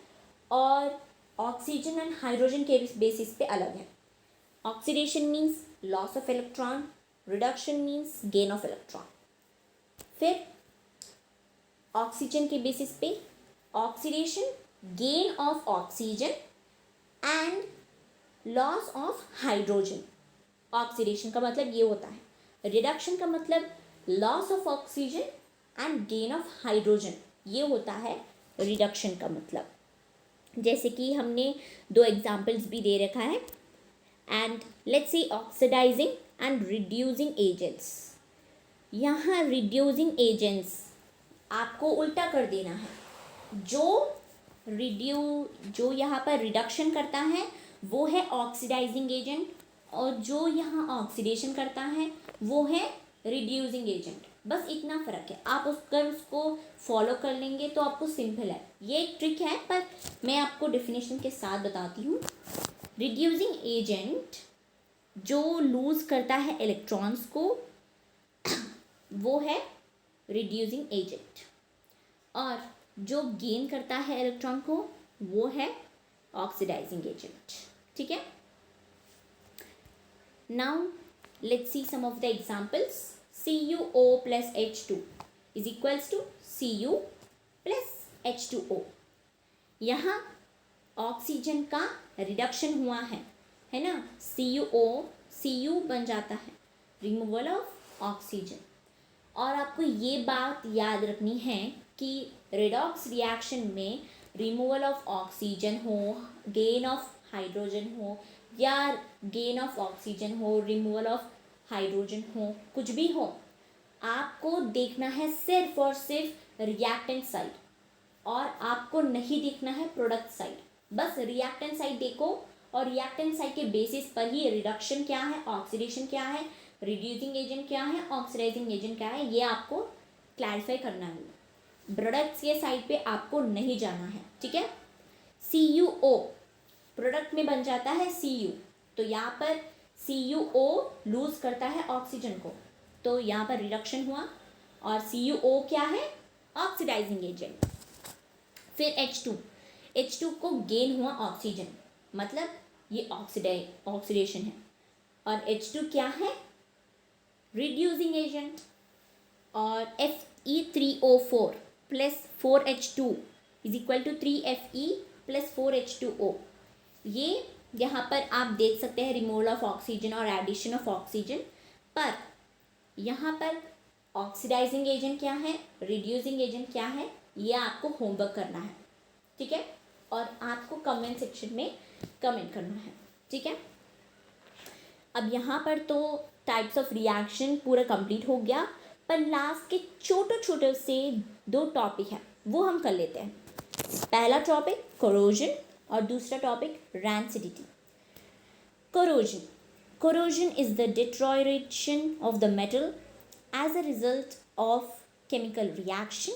और ऑक्सीजन एंड हाइड्रोजन के बेसिस पे अलग है। Oxidation means loss of electron, reduction means gain of electron. फिर ऑक्सीजन के बेसिस पे oxidation, gain of oxygen and loss of hydrogen. Oxidation का मतलब ये होता है, रिडक्शन का मतलब loss of oxygen and gain of hydrogen, ये होता है रिडक्शन का मतलब। जैसे कि हमने दो एग्जाम्पल्स भी दे रखा है, and let's see oxidising and reducing agents. यहाँ रिड्यूसिंग एजेंट्स आपको उल्टा कर देना है, जो यहाँ पर रिडक्शन करता है वो है ऑक्सीडाइजिंग एजेंट, और जो यहाँ ऑक्सीडेशन करता है वो है रिड्यूसिंग एजेंट। बस इतना फ़र्क है, आप उसको फॉलो कर लेंगे तो आपको सिंपल है। ये एक ट्रिक है पर मैं आपको डेफिनेशन के साथ बताती हूँ। रिड्यूसिंग एजेंट जो लूज़ करता है इलेक्ट्रॉन्स को वो है रिड्यूसिंग एजेंट, और जो गेन करता है इलेक्ट्रॉन को वो है ऑक्सीडाइजिंग एजेंट। ठीक है, now let's see some of the examples. CuO plus H2 is equals to Cu plus H2O। यहाँ ऑक्सीजन का रिडक्शन हुआ है ना, Cu बन जाता है रिमूवल ऑफ ऑक्सीजन। और आपको ये बात याद रखनी है कि रेडॉक्स रिएक्शन में रिमूवल ऑफ ऑक्सीजन हो, गेन ऑफ हाइड्रोजन हो, या गेन ऑफ ऑक्सीजन हो, रिमूवल ऑफ हाइड्रोजन हो, कुछ भी हो, आपको देखना है सिर्फ और सिर्फ रिएक्टेंट साइड, और आपको नहीं देखना है प्रोडक्ट साइड। बस रिएक्टेंट साइड देखो, और रिएक्टेंट साइड के बेसिस पर ही रिडक्शन क्या है, ऑक्सीडेशन क्या है, रिड्यूसिंग एजेंट क्या है, ऑक्सीडाइजिंग एजेंट क्या है, ये आपको क्लैरिफाई करना है। प्रोडक्ट्स के साइड पे आपको नहीं जाना है। ठीक है, CuO प्रोडक्ट में बन जाता है Cu, तो यहाँ पर CuO लूज करता है ऑक्सीजन को, तो यहाँ पर रिडक्शन हुआ, और CuO क्या है, ऑक्सीडाइजिंग एजेंट। फिर H2 को गेन हुआ ऑक्सीजन, मतलब ये ऑक्सीडेशन है, और H2 क्या है, रिड्यूसिंग एजेंट। और Fe3O4 plus 4H2 is equal to 3Fe plus 4H2O। ये यहाँ पर आप देख सकते हैं रिमूवल ऑफ ऑक्सीजन और एडिशन ऑफ ऑक्सीजन, पर यहाँ पर ऑक्सीडाइजिंग एजेंट क्या है, रिड्यूसिंग एजेंट क्या है, ये आपको होमवर्क करना है। ठीक है, और आपको कमेंट सेक्शन में कमेंट करना है। ठीक है, अब यहाँ पर तो टाइप्स ऑफ रिएक्शन पूरा कंप्लीट हो गया, पर लास्ट के छोटे से दो टॉपिक है वो हम कर लेते हैं। पहला टॉपिक कोरोजन और दूसरा topic rancidity. Corrosion is the deterioration of the metal as a result of chemical reaction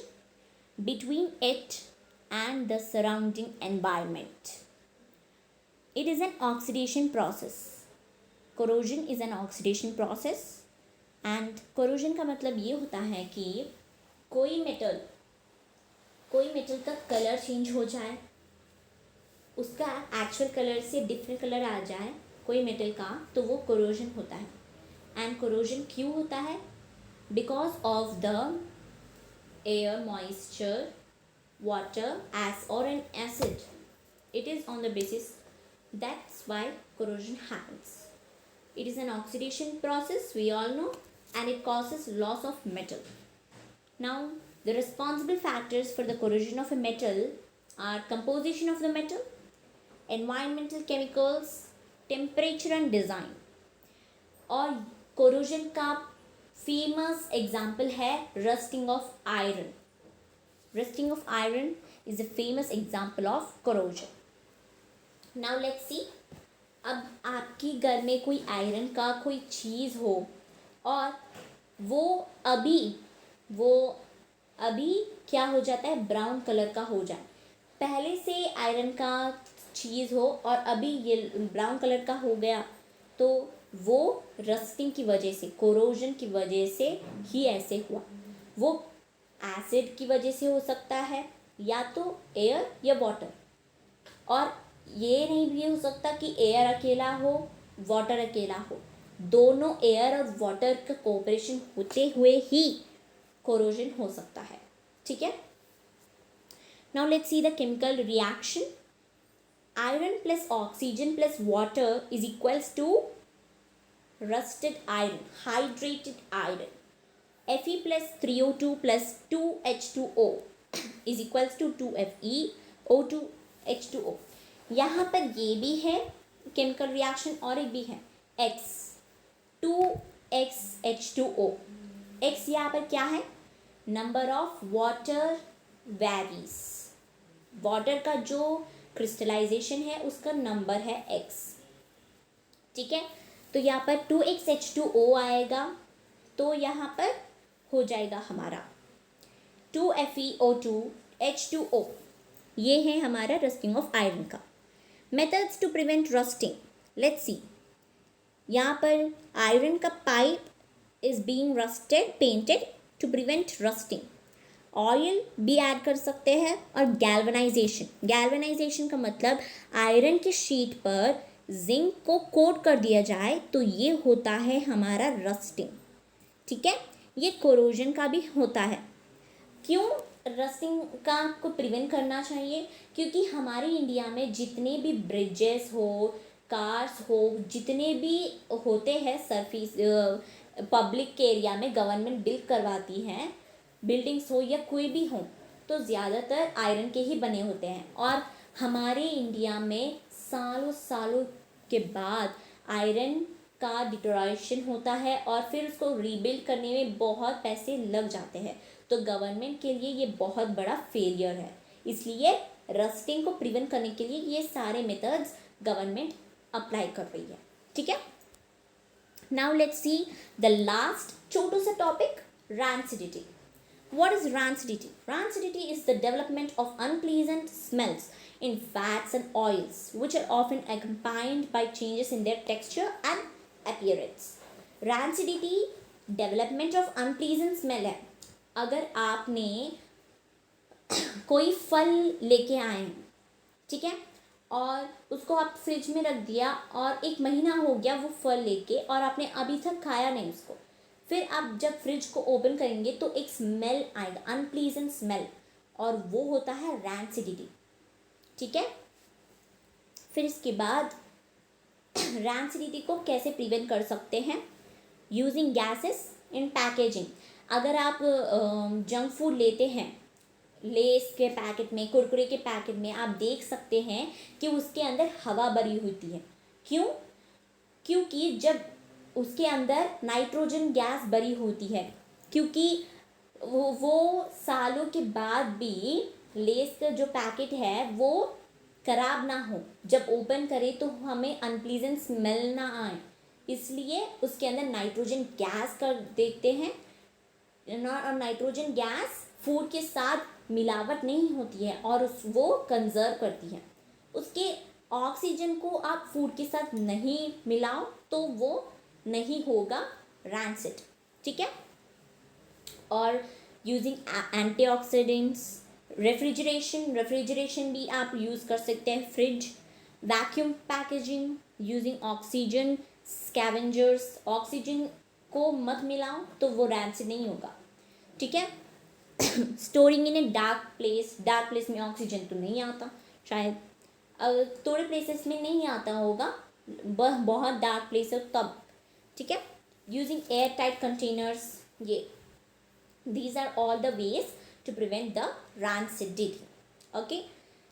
between it and the surrounding environment. It is an oxidation process. Corrosion is an oxidation process, and corrosion का मतलब ये होता है कि कोई metal का colour change हो जाए, उसका एक्चुअल कलर से डिफरेंट कलर आ जाए कोई मेटल का, तो वो कोरोजन होता है। एंड कोरोजन क्यों होता है, because of the air, moisture, water, और an acid, it is on the basis, that's why corrosion happens. It is an oxidation process, we all know, and it causes loss of metal. Now, the responsible factors for the corrosion of a metal are composition of the metal, environmental chemicals, temperature and design. और corrosion का famous example है rusting of iron. Rusting of iron is a famous example of corrosion. Now let's सी, अब आपकी घर में कोई iron का कोई चीज़ हो और वो वो अभी क्या हो जाता है, ब्राउन कलर का हो जाए। पहले से आयरन का चीज़ हो और अभी ये ब्राउन कलर का हो गया, तो वो रस्टिंग की वजह से, कोरोजन की वजह से ही ऐसे हुआ। वो एसिड की वजह से हो सकता है, या तो एयर या वाटर। और ये नहीं भी हो सकता कि एयर अकेला हो, वाटर अकेला हो। दोनों एयर और वाटर का कोऑपरेशन होते हुए ही कोरोजन हो सकता है। ठीक है। Now let's see the chemical reaction. Iron plus oxygen plus water is equals to rusted iron, hydrated iron. Fe plus 3O2 plus 2H2O is equals to 2Fe O2H2O. यहाँ पर ये भी है केमिकल रिएक्शन और एक भी है X 2XH2O। X यहाँ पर क्या है, number of water varies. Water का जो क्रिस्टलाइजेशन है उसका नंबर है X। ठीक है, तो यहाँ पर 2XH2O आएगा, तो यहाँ पर हो जाएगा हमारा 2FeO2H2O। ये है हमारा रस्टिंग ऑफ आयरन का। Methods to prevent rusting, let's see. यहाँ पर आयरन का pipe is being rusted, painted to prevent rusting. Oil भी ऐड कर सकते हैं। और गैल्वेनाइजेशन, गैल्वेनाइजेशन का मतलब आयरन की शीट पर जिंक को कोट कर दिया जाए, तो ये होता है हमारा रस्टिंग। ठीक है, ये कोरोजन का भी होता है। क्यों रस्टिंग का को प्रिवेंट करना चाहिए? क्योंकि हमारे इंडिया में जितने भी ब्रिजेस हो, कार्स हो, जितने भी होते हैं सर्फिस पब्लिक एरिया में गवर्नमेंट बिल्ड करवाती हैं, बिल्डिंग्स हो या कोई भी हो, तो ज़्यादातर आयरन के ही बने होते हैं। और हमारे इंडिया में सालों सालों के बाद आयरन का डिटोरेशन होता है और फिर उसको रीबिल्ड करने में बहुत पैसे लग जाते हैं। तो गवर्नमेंट के लिए ये बहुत बड़ा फेलियर है। इसलिए रस्टिंग को प्रिवेंट करने के लिए ये सारे मेथड्स गवर्नमेंट अप्लाई कर रही है। ठीक है। Now let's see the last छोटू सा topic, rancidity. What is rancidity? Rancidity is the development of unpleasant smells in fats and oils, which are often accompanied by changes in their texture and appearance. Rancidity development of unpleasant smell है। अगर आपने कोई फल लेके आए हैं, ठीक है, और उसको आप फ्रिज में रख दिया और 1 महीना हो गया वो फल लेके, और आपने अभी तक खाया नहीं उसको, फिर आप जब फ्रिज को ओपन करेंगे तो एक स्मेल आएगा, अनप्लीजेंट स्मेल, और वो होता है रैंसिडिटी। ठीक है। फिर इसके बाद रैंसिडिटी को कैसे प्रिवेंट कर सकते हैं? Using gases in packaging. अगर आप जंक फूड लेते हैं, लेस के पैकेट में, कुरकुरे के पैकेट में, आप देख सकते हैं कि उसके अंदर हवा भरी होती है। क्यों? क्योंकि जब उसके अंदर नाइट्रोजन गैस भरी होती है, क्योंकि वो सालों के बाद भी लेस का जो पैकेट है वो ख़राब ना हो, जब ओपन करें तो हमें अनप्लीजेंट स्मेल ना आए, इसलिए उसके अंदर नाइट्रोजन गैस कर देते हैं। और नाइट्रोजन गैस फूड के साथ मिलावट नहीं होती है और वो कंजर्व करती है। उसके ऑक्सीजन को आप फूड के साथ नहीं मिलाओ तो वो नहीं होगा रैंसिड। ठीक है। और यूजिंग एंटीऑक्सीडेंट्स, रेफ्रिजरेशन भी आप यूज़ कर सकते हैं। Fridge, vacuum packaging, using oxygen scavengers, oxygen को मत मिलाओ तो वो रैंसिड नहीं होगा। ठीक है। Storing in a dark place में ऑक्सीजन तो नहीं आता, शायद थोड़े प्लेसेस में नहीं आता होगा, बहुत डार्क प्लेस है तब। ठीक है। यूजिंग एयर टाइट कंटेनर्स, ये these are all the ways to prevent the rancidity. Okay,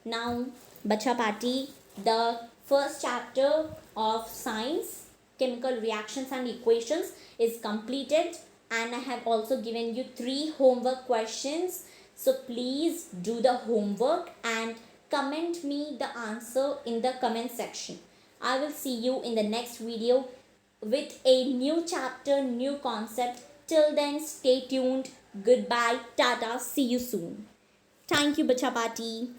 now bacha party, the first chapter of science, chemical reactions and equations, is completed, and I have also given you 3 homework questions. So please do the homework and comment me the answer in the comment section. I will see you in the next video with a new chapter, new concept. Till then, stay tuned. Goodbye. Tata. See you soon. Thank you, Bacha Party.